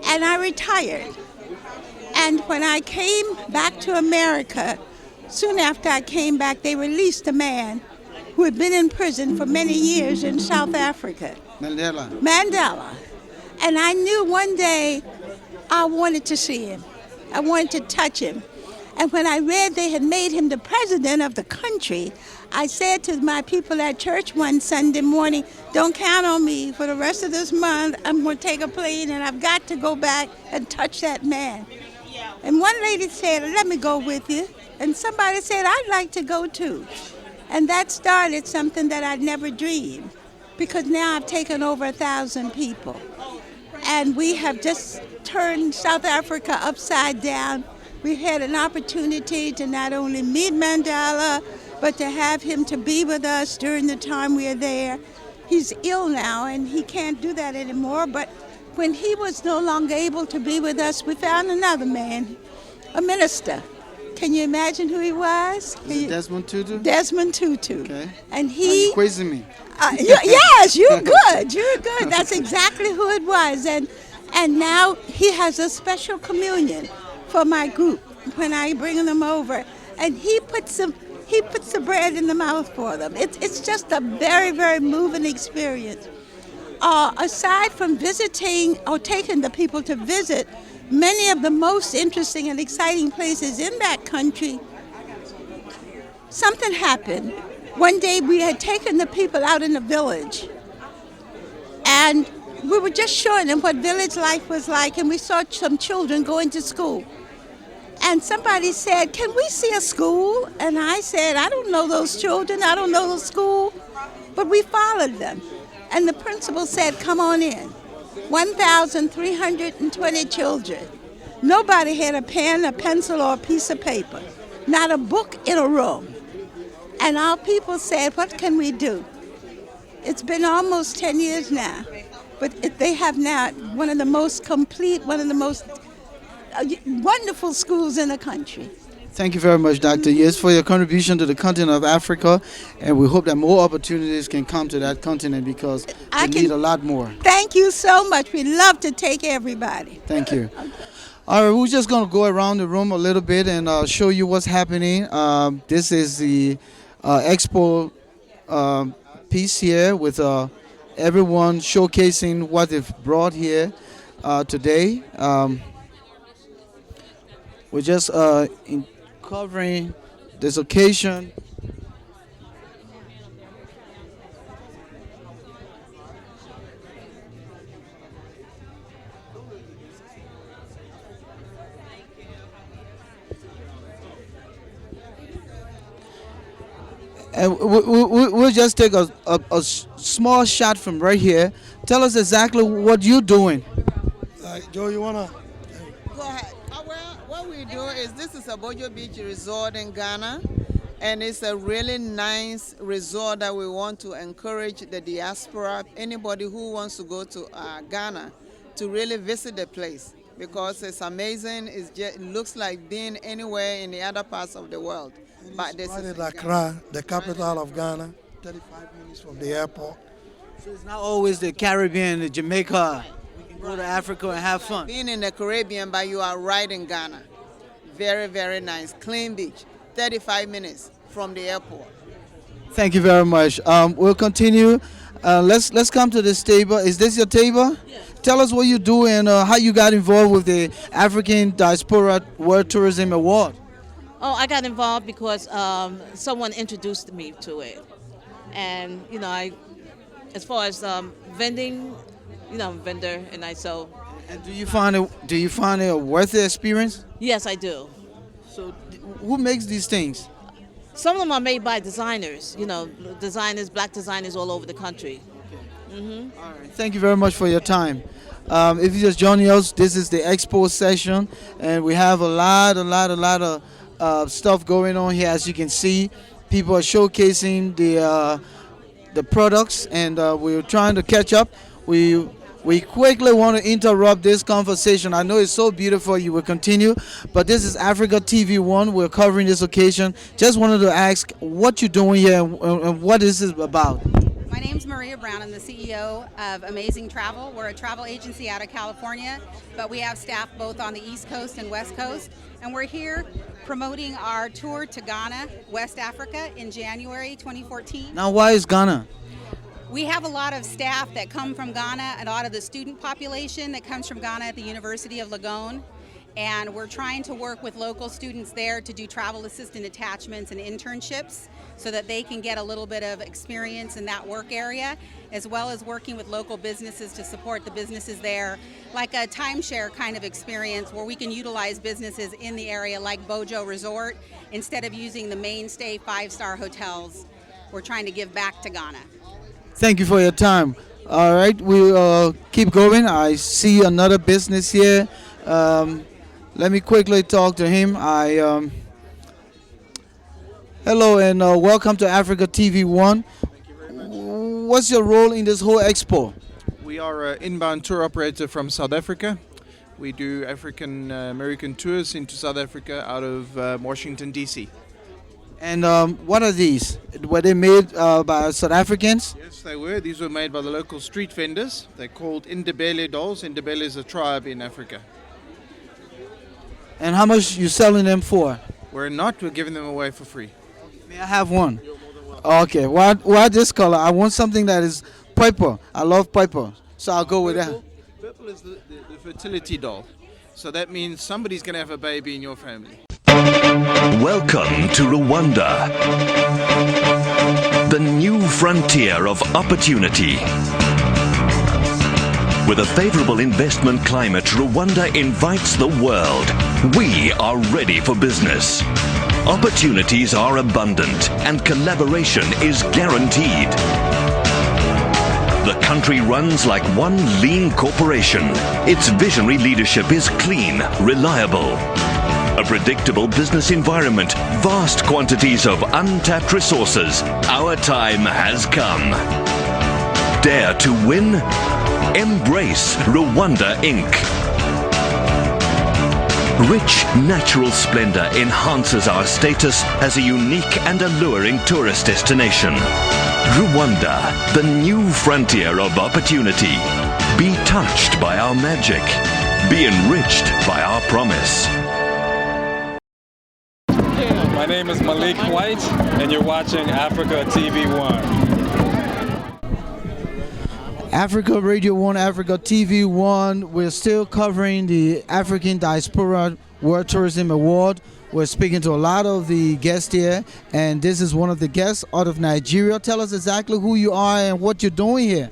and I retired. And when I came back to America, soon after I came back, they released a man who had been in prison for many years in South Africa. Mandela. And I knew one day I wanted to see him. I wanted to touch him. And when I read they had made him the president of the country, I said to my people at church one Sunday morning, don't count on me for the rest of this month. I'm going to take a plane and I've got to go back and touch that man. And one lady said, let me go with you. And somebody said, I'd like to go too. And that started something that I'd never dreamed, because now I've taken over 1,000 people. And we have just turned South Africa upside down. We had an opportunity to not only meet Mandela, but to have him to be with us during the time we are there. He's ill now and he can't do that anymore, but when he was no longer able to be with us, we found another man, a minister. Can you imagine who he was? Is it Desmond Tutu? Desmond Tutu. Okay. And he... You're quizzing me. Yes, you're good. You're good. That's exactly who it was. And now he has a special communion for my group when I bring them over. And he puts the bread in the mouth for them. It's just a very, very moving experience. Aside from visiting or taking the people to visit many of the most interesting and exciting places in that country, something happened. One day we had taken the people out in the village and we were just showing them what village life was like, and we saw some children going to school. And somebody said, can we see a school? And I said, I don't know those children, I don't know the school, but we followed them. And the principal said, come on in. 1,320 children. Nobody had a pen, a pencil, or a piece of paper. Not a book in a room. And our people said, what can we do? It's been almost 10 years now, but they have now one of the most complete, one of the most wonderful schools in the country. Thank you very much, Dr. Yes, for your contribution to the continent of Africa, and we hope that more opportunities can come to that continent because we need a lot more. Thank you so much. We love to take everybody. Thank you. All right, we're just going to go around the room a little bit and show you what's happening. This is the Expo piece here with everyone showcasing what they've brought here today. We're just covering this occasion. And we'll just take a small shot from right here. Tell us exactly what you're doing. Joe, you wanna? Go ahead. Well, what we do is this is a Bojo Beach resort in Ghana, and it's a really nice resort that we want to encourage the diaspora, anybody who wants to go to Ghana, to really visit the place because it's amazing. It looks like being anywhere in the other parts of the world. But this is Accra, the capital of Ghana, 35 minutes from the airport. So it's not always the Caribbean, the Jamaica. We can go to Africa and have fun. Being in the Caribbean, but you are right in Ghana. Very, very nice. Clean beach, 35 minutes from the airport. Thank you very much. We'll continue. Let's come to this table. Is this your table? Yes. tell us what you do and how you got involved with the African Diaspora World Tourism Award. Oh, I got involved because someone introduced me to it. And, you know, as far as vending, you know, I'm a vendor, and I sell. And do you find it a worthy experience? Yes, I do. So who makes these things? Some of them are made by designers, you know, designers, black designers all over the country. Mm-hmm. All right. Thank you very much for your time. If you're just joining us, this is the Expo session, and we have a lot of stuff going on here. As you can see, people are showcasing the products, and we're trying to catch up. We quickly want to interrupt this conversation. I know it's so beautiful, you will continue, but this is Africa TV 1. We're covering this occasion. Just wanted to ask what you're doing here and what is it about. My name's Maria Brown. I'm the CEO of Amazing Travel. We're a travel agency out of California, but we have staff both on the East Coast and West Coast. And we're here promoting our tour to Ghana, West Africa in January 2014. Now, why is Ghana? We have a lot of staff that come from Ghana, a lot of the student population that comes from Ghana at the University of Legon. And we're trying to work with local students there to do travel assistant attachments and internships so that they can get a little bit of experience in that work area, as well as working with local businesses to support the businesses there, like a timeshare kind of experience where we can utilize businesses in the area like Bojo Resort instead of using the mainstay 5-star hotels. We're trying to give back to Ghana. Thank you for your time. All right, we'll keep going. I see another business here. Let me quickly talk to him. Hello and welcome to Africa TV 1. What's your role in this whole expo? We are an inbound tour operator from South Africa. We do African American tours into South Africa out of Washington, D.C. And what are these? Were they made by South Africans? Yes, they were. These were made by the local street vendors. They're called Ndebele dolls. Ndebele is a tribe in Africa. And how much you selling them for? We're giving them away for free. May I have one? Okay, why this color? I want something that is purple. I love purple, so I'll go with that. Purple is the fertility doll. So that means somebody's going to have a baby in your family. Welcome to Rwanda, the new frontier of opportunity. With a favorable investment climate, Rwanda invites the world. We are ready for business. Opportunities are abundant and collaboration is guaranteed. The country runs like one lean corporation. Its visionary leadership is clean, reliable. A predictable business environment, vast quantities of untapped resources. Our time has come. Dare to win? Embrace Rwanda Inc. Rich natural splendor enhances our status as a unique and alluring tourist destination. Rwanda, the new frontier of opportunity. Be touched by our magic. Be enriched by our promise. My name is Malik White, and you're watching Africa TV 1. Africa Radio 1, Africa TV 1. We're still covering the African Diaspora World Tourism Award. We're speaking to a lot of the guests here, and this is one of the guests out of Nigeria. Tell us exactly who you are and what you're doing here.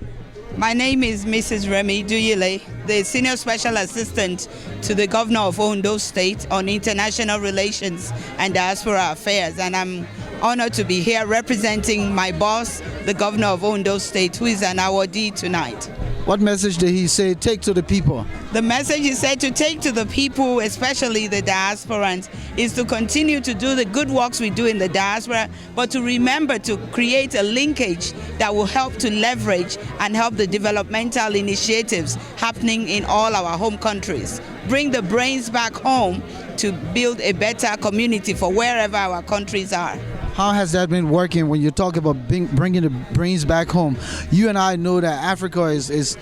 My name is Mrs. Remy Duyele, the Senior Special Assistant to the Governor of Ondo State on International Relations and Diaspora Affairs, and I'm honored to be here representing my boss, the Governor of Ondo State, who is an awardee tonight. What message did he say take to the people? The message he said to take to the people, especially the diasporans, is to continue to do the good works we do in the diaspora, but to remember to create a linkage that will help to leverage and help the developmental initiatives happening in all our home countries. Bring the brains back home to build a better community for wherever our countries are. How has that been working when you talk about bringing the brains back home? You and I know that Africa is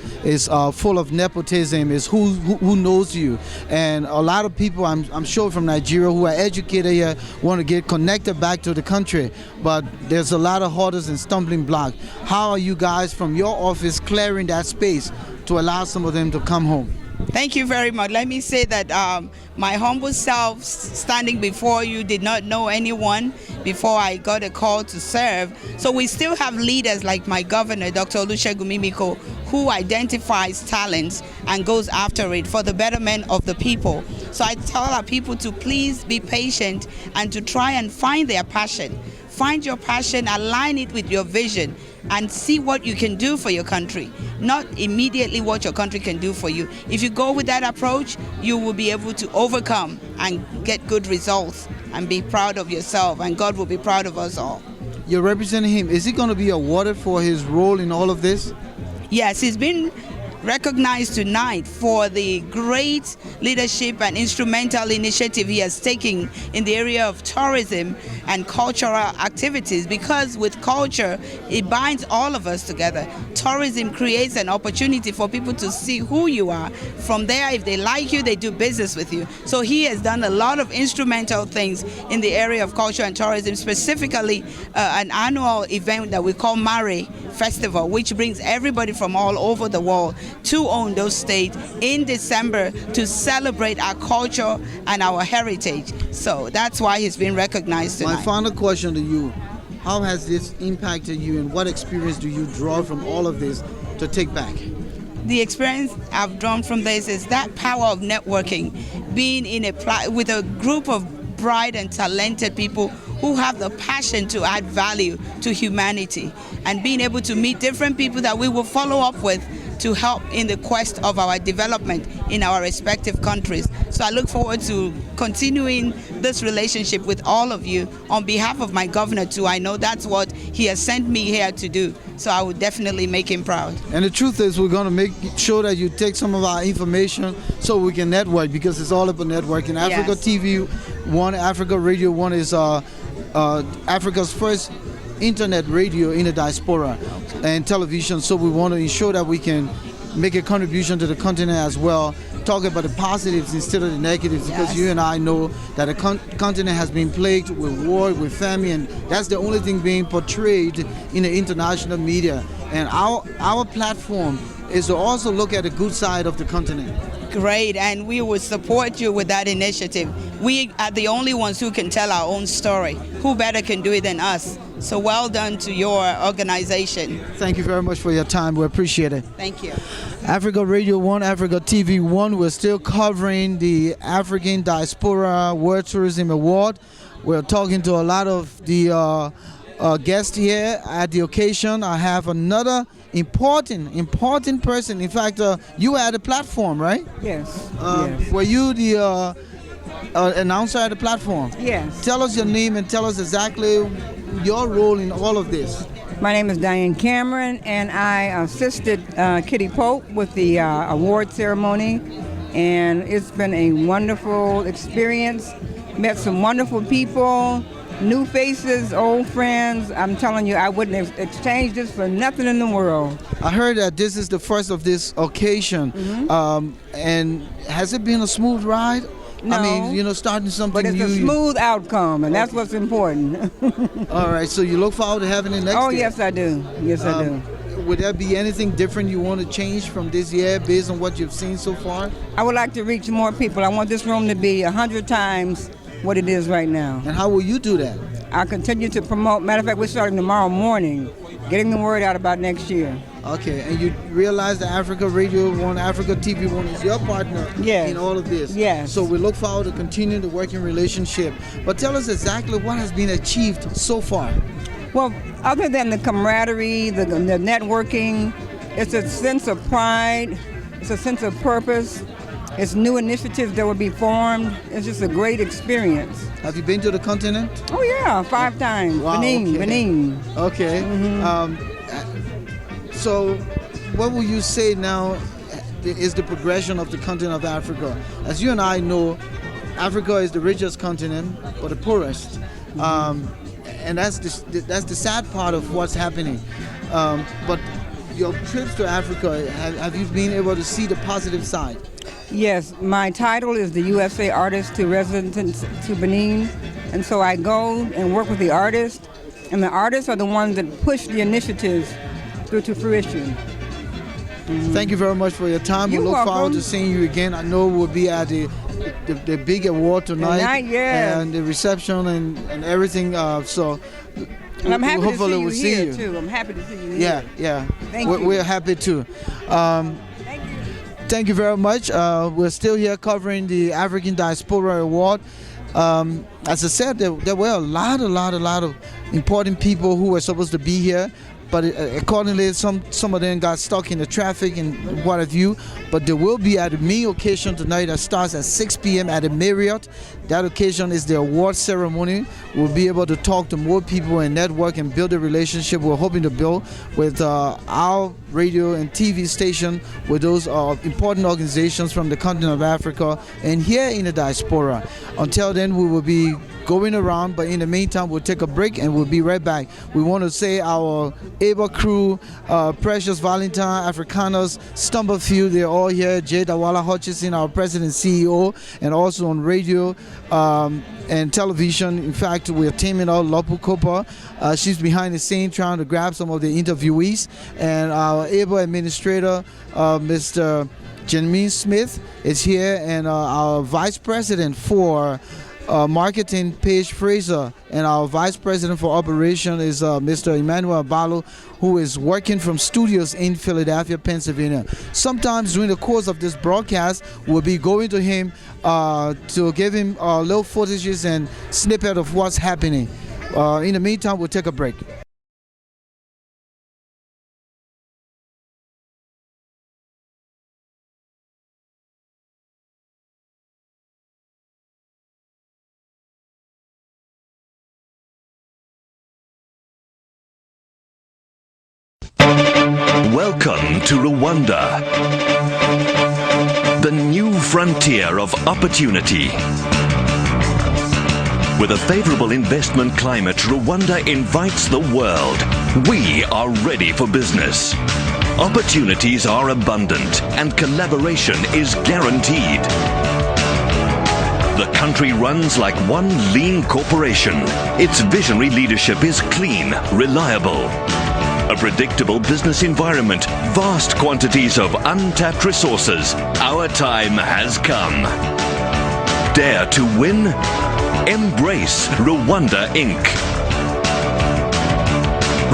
full of nepotism, is who knows you. And a lot of people, I'm sure from Nigeria who are educated here want to get connected back to the country. But there's a lot of hurdles and stumbling blocks. How are you guys from your office clearing that space to allow some of them to come home? Thank you very much. Let me say that my humble self standing before you did not know anyone before I got a call to serve. So we still have leaders like my governor, Dr. Olusegun Mimiko, who identifies talents and goes after it for the betterment of the people. So I tell our people to please be patient and to try and find their passion. Find your passion, align it with your vision, and see what you can do for your country, not immediately what your country can do for you. If you go with that approach, you will be able to overcome and get good results and be proud of yourself, and God will be proud of us all. You're representing him. Is he going to be awarded for his role in all of this? Yes, he's been recognized tonight for the great leadership and instrumental initiative he has taken in the area of tourism and cultural activities, because with culture, it binds all of us together. Tourism creates an opportunity for people to see who you are. From there, if they like you, they do business with you. So he has done a lot of instrumental things in the area of culture and tourism, specifically an annual event that we call Marley Festival, which brings everybody from all over the world to Ondo State in December to celebrate our culture and our heritage. So that's why he's been recognized tonight. My final question to you, how has this impacted you, and what experience do you draw from all of this to take back? The experience I've drawn from this is that power of networking, being with a group of bright and talented people who have the passion to add value to humanity, and being able to meet different people that we will follow up with to help in the quest of our development in our respective countries. So I look forward to continuing this relationship with all of you on behalf of my governor too. I know that's what he has sent me here to do. So I would definitely make him proud. And the truth is, we're going to make sure that you take some of our information so we can network, because it's all about networking. Africa TV 1, Africa Radio 1 is Africa's first internet radio in the diaspora and television, so we want to ensure that we can make a contribution to the continent as well, talk about the positives instead of the negatives, because you and I know that the continent has been plagued with war, with famine, and that's the only thing being portrayed in the international media. And our platform is to also look at the good side of the continent. Great, and we will support you with that initiative. We are the only ones who can tell our own story. Who better can do it than us? So well done to your organization. Thank you very much for your time. We appreciate it. Thank you. Africa Radio 1, Africa TV 1, we're still covering the African Diaspora World Tourism Award. We're talking to a lot of the guests here at the occasion. I have another important person. In fact, you were at the platform, right? Yes. Yes. Were you the announcer at the platform? Yes. Tell us your name and tell us exactly your role in all of this. My name is Diane Cameron, and I assisted Kitty Pope with the award ceremony, and it's been a wonderful experience. Met some wonderful people, new faces, old friends. I'm telling you, I wouldn't have exchanged this for nothing in the world. I heard that this is the first of this occasion, and has it been a smooth ride? No. I mean, starting something new. But it's a smooth outcome, and that's what's important. All right, so you look forward to having it next year? Oh, yes, I do. Yes, I do. Would there be anything different you want to change from this year based on what you've seen so far? I would like to reach more people. I want this room to be 100 times what it is right now. And how will you do that? I'll continue to promote. Matter of fact, we're starting tomorrow morning, getting the word out about next year. Okay, and you realize that Africa Radio 1, Africa TV 1 is your partner in all of this. Yes. So we look forward to continuing the working relationship. But tell us exactly what has been achieved so far. Well, other than the camaraderie, the networking, it's a sense of pride, it's a sense of purpose, it's new initiatives that will be formed. It's just a great experience. Have you been to the continent? Oh yeah, 5 times. Wow, Benin. Okay. So what will you say now is the progression of the continent of Africa? As you and I know, Africa is the richest continent, but the poorest. And that's the sad part of what's happening. But your trips to Africa, have you been able to see the positive side? Yes, my title is the USA Artist to Resident to Benin, and so I go and work with the artists, and the artists are the ones that push the initiatives through to fruition. Thank you very much for your time. We You're look forward welcome. to seeing you again. I know we'll be at the big award tonight, yeah. and the reception and everything. So And I'm happy hopefully to see you we'll see here you. too. I'm happy to see you here. Yeah, yeah. Thank you. We're happy too. Thank you very much. We're still here covering the African Diaspora Award. As I said, there were a lot of important people who were supposed to be here, but accordingly, some of them got stuck in the traffic and what have you. But there will be at the main occasion tonight that starts at 6 p.m. at the Marriott. That occasion is the award ceremony. We'll be able to talk to more people and network and build a relationship we're hoping to build with our radio and TV station with those important organizations from the continent of Africa and here in the diaspora. Until then, we will be going around, but in the meantime, we'll take a break and we'll be right back. We want to say our able crew, Precious Valentine, Africanas, Stumblefield, they're all here. Jay Dawala Hutchison, our president CEO, and also on radio and television. In fact, we're teaming out Lorpu Cooper. She's behind the scene trying to grab some of the interviewees. And our able administrator, Mr. Janine Smith, is here, and our vice president for marketing, Paige Fraser, and our vice president for operation is Mr. Emmanuel Balo, who is working from studios in Philadelphia, Pennsylvania. Sometimes during the course of this broadcast, we'll be going to him to give him little footages and snippet of what's happening. In the meantime, we'll take a break. Welcome to Rwanda, the new frontier of opportunity. With a favorable investment climate, Rwanda invites the world. We are ready for business. Opportunities are abundant and collaboration is guaranteed. The country runs like one lean corporation. Its visionary leadership is clean, reliable. A predictable business environment, vast quantities of untapped resources. Our time has come. Dare to win? Embrace Rwanda Inc.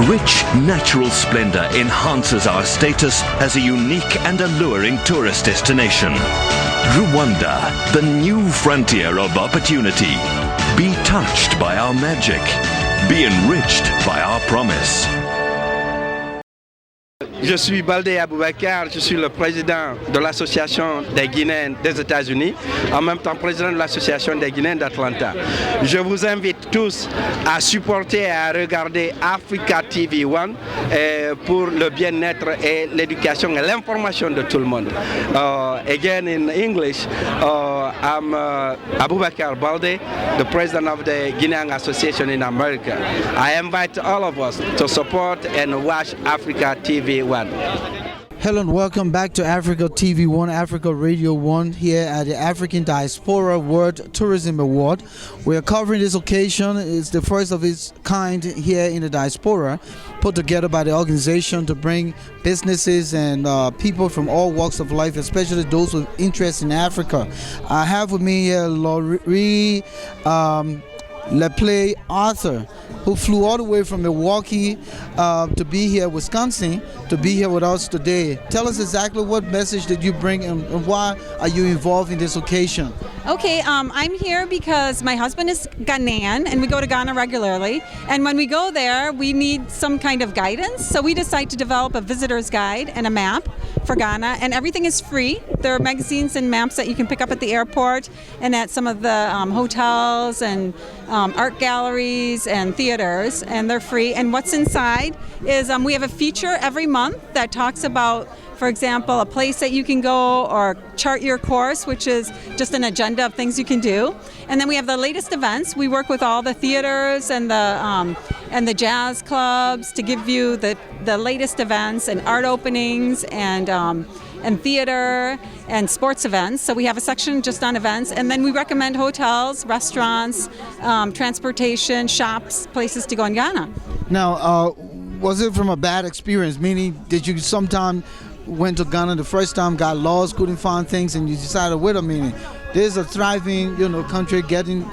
Rich natural splendor enhances our status as a unique and alluring tourist destination. Rwanda, the new frontier of opportunity. Be touched by our magic. Be enriched by our promise. Je suis Baldé Aboubacar, je suis le président de l'association des Guinéens des États-Unis, en même temps président de l'association des Guinéens d'Atlanta. Je vous invite tous à supporter et à regarder Africa TV One pour le bien-être et l'éducation et l'information de tout le monde. Again in English, I'm Aboubacar Baldé, the president of the Guinean Association in America. I invite all of us to support and watch Africa TV One. Hello and welcome back to Africa TV 1, Africa Radio 1 here at the African Diaspora World Tourism Award. We are covering this occasion. It's the first of its kind here in the diaspora, put together by the organization to bring businesses and people from all walks of life, especially those with interest in Africa. I have with me here Laurie LePlay Arthur, who flew all the way from Milwaukee to be here, Wisconsin, to be here with us today. Tell us exactly what message did you bring and why are you involved in this occasion? Okay, I'm here because my husband is Ghanaian and we go to Ghana regularly. And when we go there, we need some kind of guidance. So we decide to develop a visitor's guide and a map for Ghana, and everything is free. There are magazines and maps that you can pick up at the airport and at some of the hotels and art galleries and theaters, and they're free. And what's inside is we have a feature every month that talks about, for example, a place that you can go or chart your course, which is just an agenda of things you can do. And then we have the latest events. We work with all the theaters and the jazz clubs to give you the latest events and art openings and theater and sports events. So we have a section just on events, and then we recommend hotels, restaurants, transportation, shops, places to go in Ghana. Now, was it from a bad experience? Meaning, did you sometime went to Ghana the first time, got lost, couldn't find things, and you decided, wait a minute, there's a thriving, country getting,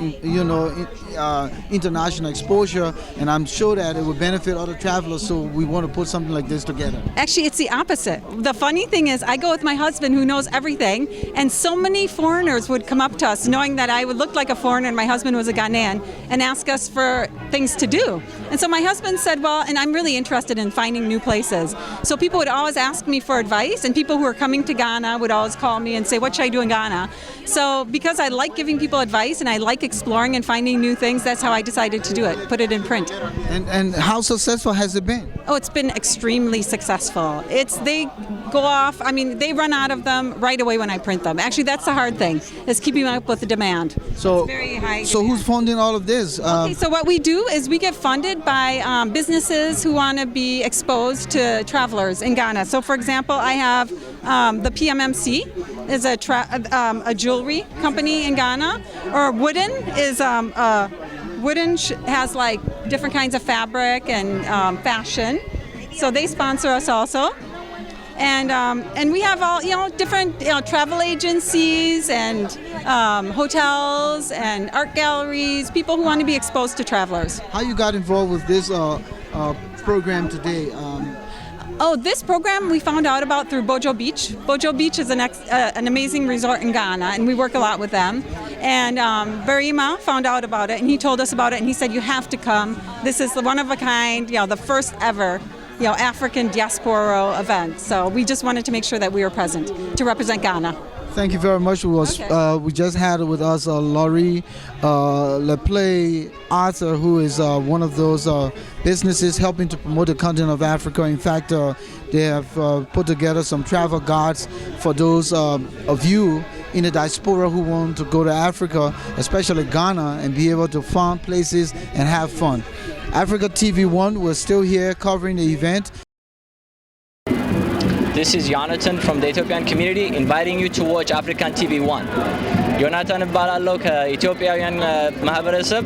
international exposure, and I'm sure that it would benefit other travelers, so we want to put something like this together. Actually, it's the opposite. The funny thing is, I go with my husband who knows everything, and so many foreigners would come up to us knowing that I would look like a foreigner and my husband was a Ghanaian and ask us for things to do. And so my husband said, well, and I'm really interested in finding new places. So people would always ask me for advice, and people who are coming to Ghana would always call me and say, what should I do in Ghana? So because I like giving people advice and I like exploring and finding new things, that's how I decided to do it, put it in print. And how successful has it been? Oh, it's been extremely successful. They go off, they run out of them right away when I print them. Actually, that's the hard thing, is keeping up with the demand. So, it's very high so who's funding all of this? Okay, so what we do is we get funded by businesses who want to be exposed to travelers in Ghana. So for example, I have the PMMC is a jewelry company in Ghana, or Wooden is Wooden has like different kinds of fabric and fashion, so they sponsor us also. And we have all different travel agencies and hotels and art galleries, people who want to be exposed to travelers. How you got involved with this program today? This program we found out about through Bojo Beach. Bojo Beach is an amazing resort in Ghana, and we work a lot with them. And Barima found out about it, and he told us about it, and he said, you have to come. This is the one of a kind, the first ever African Diaspora event. So we just wanted to make sure that we were present to represent Ghana. Thank you very much. We just had with us Laurie LePlay Arthur, who is one of those businesses helping to promote the continent of Africa. In fact, they have put together some travel guides for those of you in the diaspora who want to go to Africa, especially Ghana, and be able to find places and have fun. Africa TV1, we're still here covering the event. This is Jonathan from the Ethiopian community inviting you to watch African TV1. ዮናታን እባላለሁ ከኢትዮጵያውያን ማህበረሰብ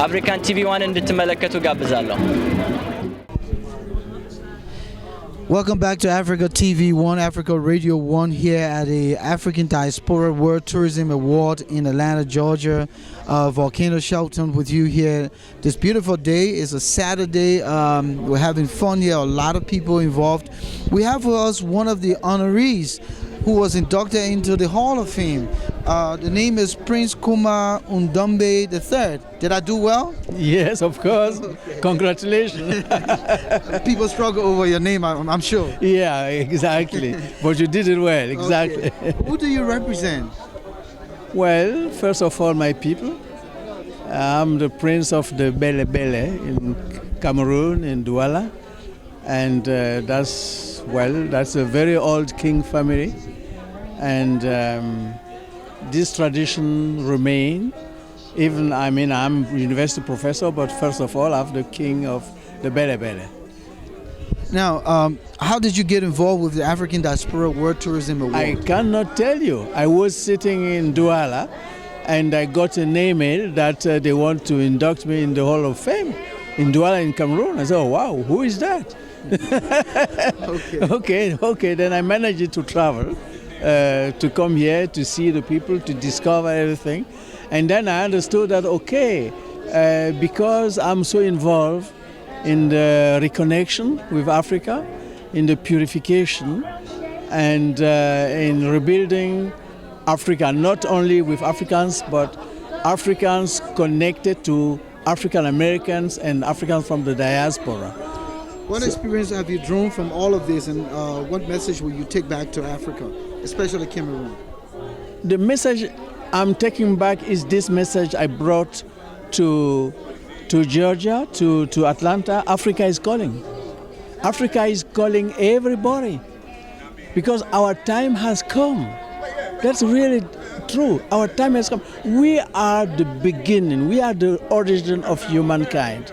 አፍሪካን TV1 እንድትመለከቱ ጋብዛለሁ። Welcome back to Africa TV1, Africa Radio 1 here at the African Diaspora World Tourism Award in Atlanta, Georgia. Volcano Shelton with you here. This beautiful day is a Saturday. We're having fun here, a lot of people involved. We have with us one of the honorees who was inducted into the Hall of Fame. The name is Prince Kumar Undumbe III. Did I do well? Yes, of course. Congratulations. People struggle over your name, I'm sure. Yeah, exactly. But you did it well, exactly. Okay. Who do you represent? Well, first of all, my people. I'm the Prince of the Bele Bele in Cameroon, in Douala. And that's a very old king family. And this tradition remain. Even, I'm university professor, but first of all, I'm the king of the Bele Bele. Now, how did you get involved with the African Diaspora World Tourism Award? I cannot tell you. I was sitting in Douala, and I got an email that they want to induct me in the Hall of Fame in Douala in Cameroon. I said, oh, wow, who is that? Okay. Then I managed to travel, to come here, to see the people, to discover everything. And then I understood that, because I'm so involved in the reconnection with Africa, in the purification, and in rebuilding Africa, not only with Africans, but Africans connected to African Americans and Africans from the diaspora. What experience have you drawn from all of this, and what message will you take back to Africa, especially Cameroon? The message I'm taking back is this message I brought to Georgia, to Atlanta. Africa is calling. Africa is calling everybody because our time has come. That's really true. Our time has come. We are the beginning. We are the origin of humankind.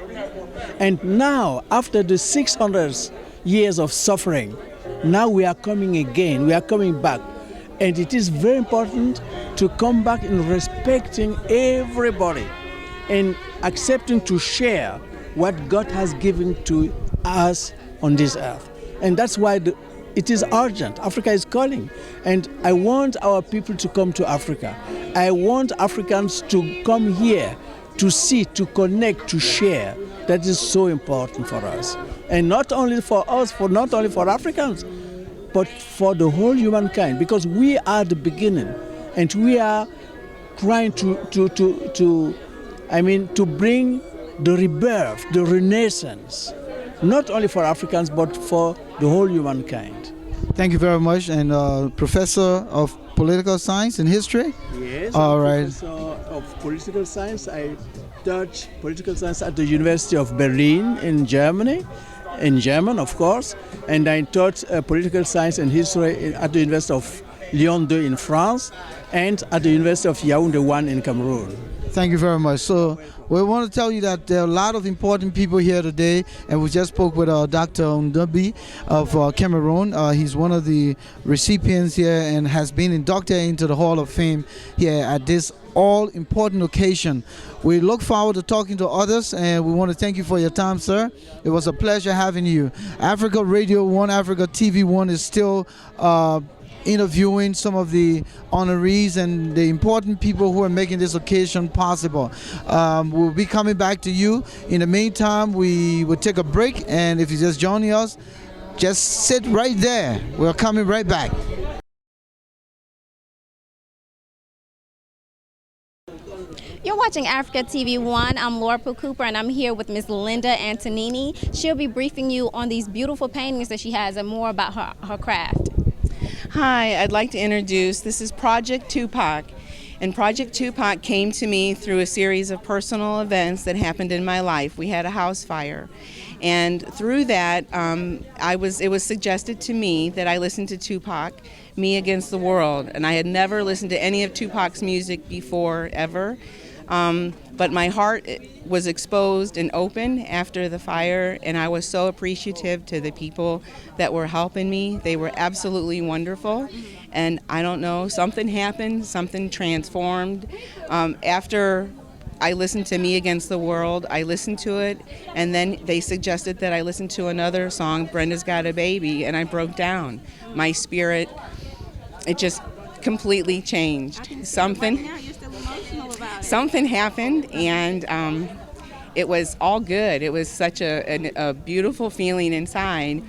And now, after the 600 years of suffering, now we are coming again. We are coming back. And it is very important to come back in respecting everybody and accepting to share what God has given to us on this earth. And that's why It is urgent. Africa is calling. And I want our people to come to Africa. I want Africans to come here to see, to connect, to share. That is so important for us. And not only for us, not only for Africans, but for the whole humankind, because we are the beginning, and we are trying to bring the rebirth, the renaissance, not only for Africans, but for the whole humankind. Thank you very much. And Professor of Political Science and History? Yes, all right. Professor of Political Science. I taught political science at the University of Berlin in Germany, in German, of course, and I taught political science and history at the University of Lyon 2 in France and at the University of Yaoundé 1 in Cameroon. Thank you very much. So we want to tell you that there are a lot of important people here today, and we just spoke with Dr. Ndobi of Cameroon. He's one of the recipients here and has been inducted into the Hall of Fame here at this all-important occasion. We look forward to talking to others, and we want to thank you for your time, sir. It was a pleasure having you. Africa Radio 1, Africa TV 1 is still interviewing some of the honorees and the important people who are making this occasion possible. We'll be coming back to you. In the meantime, we will take a break, and if you're just joining us, just sit right there. We're coming right back. You're watching Africa TV 1. I'm Lorpu Cooper, and I'm here with Ms. Linda Antonini. She'll be briefing you on these beautiful paintings that she has and more about her craft. Hi, I'd like to introduce, this is Project Tupac. And Project Tupac came to me through a series of personal events that happened in my life. We had a house fire. And through that, it was suggested to me that I listen to Tupac, Me Against the World. And I had never listened to any of Tupac's music before, ever. But my heart was exposed and open after the fire, and I was so appreciative to the people that were helping me. They were absolutely wonderful, and I don't know, something happened, something transformed. After I listened to Me Against the World, I listened to it, and then they suggested that I listen to another song, Brenda's Got a Baby, and I broke down. My spirit, it just completely changed. Something happened, and it was all good. It was such a beautiful feeling inside.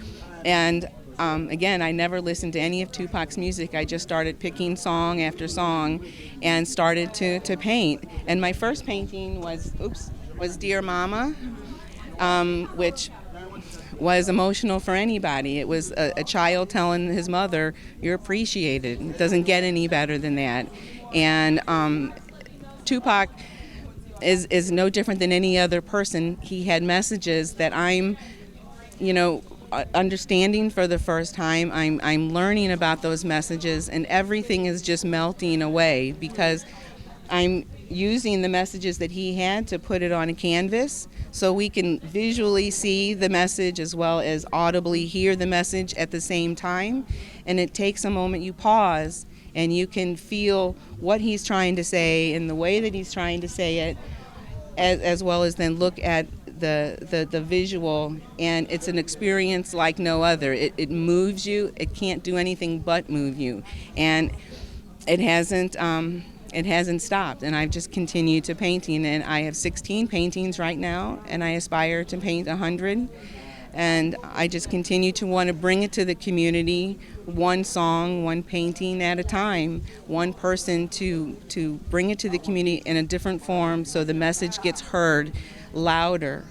And again, I never listened to any of Tupac's music. I just started picking song after song and started to paint. And my first painting was Dear Mama, which was emotional for anybody. It was a child telling his mother, "You're appreciated." It doesn't get any better than that. And Tupac is no different than any other person. He had messages that I'm, understanding for the first time. I'm learning about those messages, and everything is just melting away because I'm using the messages that he had to put it on a canvas so we can visually see the message as well as audibly hear the message at the same time. And it takes a moment, you pause, and you can feel what he's trying to say and the way that he's trying to say it, as well as then look at the visual, and it's an experience like no other. It moves you. It can't do anything but move you, and it hasn't stopped. And I've just continued to painting, and I have 16 paintings right now, and I aspire to paint 100. And I just continue to want to bring it to the community, one song, one painting at a time, one person to bring it to the community in a different form so the message gets heard louder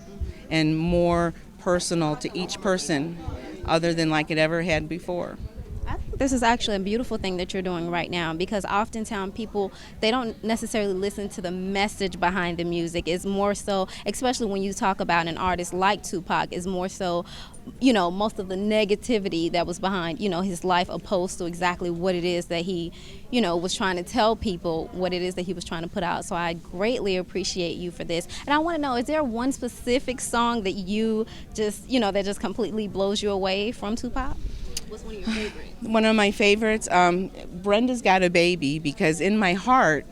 and more personal to each person other than like it ever had before. This is actually a beautiful thing that you're doing right now, because oftentimes people, they don't necessarily listen to the message behind the music. It's more so, especially when you talk about an artist like Tupac, is more so, most of the negativity that was behind, his life, opposed to exactly what it is that he, was trying to tell people, what it is that he was trying to put out. So I greatly appreciate you for this. And I want to know, is there one specific song that you just, that just completely blows you away from Tupac? What's one of your favorites? One of my favorites, Brenda's Got a Baby, because in my heart,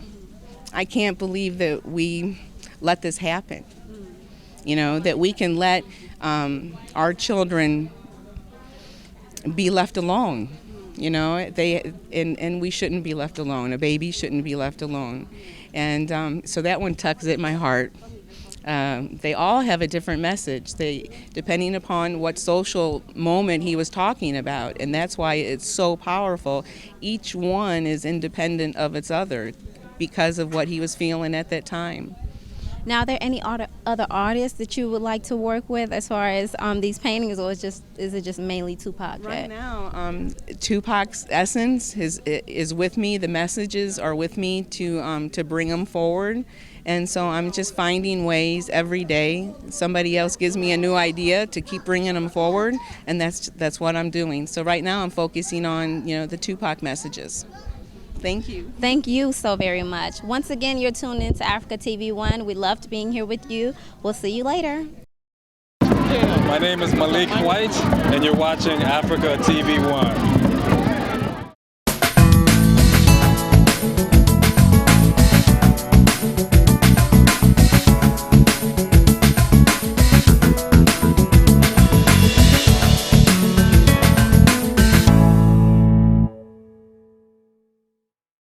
I can't believe that we let this happen. That we can let our children be left alone. You know, and we shouldn't be left alone. A baby shouldn't be left alone. And so that one tugs at my heart. They all have a different message, depending upon what social moment he was talking about, and that's why it's so powerful. Each one is independent of its other because of what he was feeling at that time. Now, are there any other artists that you would like to work with as far as these paintings, or is it just mainly Tupac? Right now, Tupac's essence is with me. The messages are with me to bring them forward. And so I'm just finding ways every day. Somebody else gives me a new idea to keep bringing them forward, and that's what I'm doing. So right now I'm focusing on, the Tupac messages. Thank you. Thank you so very much. Once again, you're tuned in to Africa TV 1. We loved being here with you. We'll see you later. My name is Malik White, and you're watching Africa TV 1.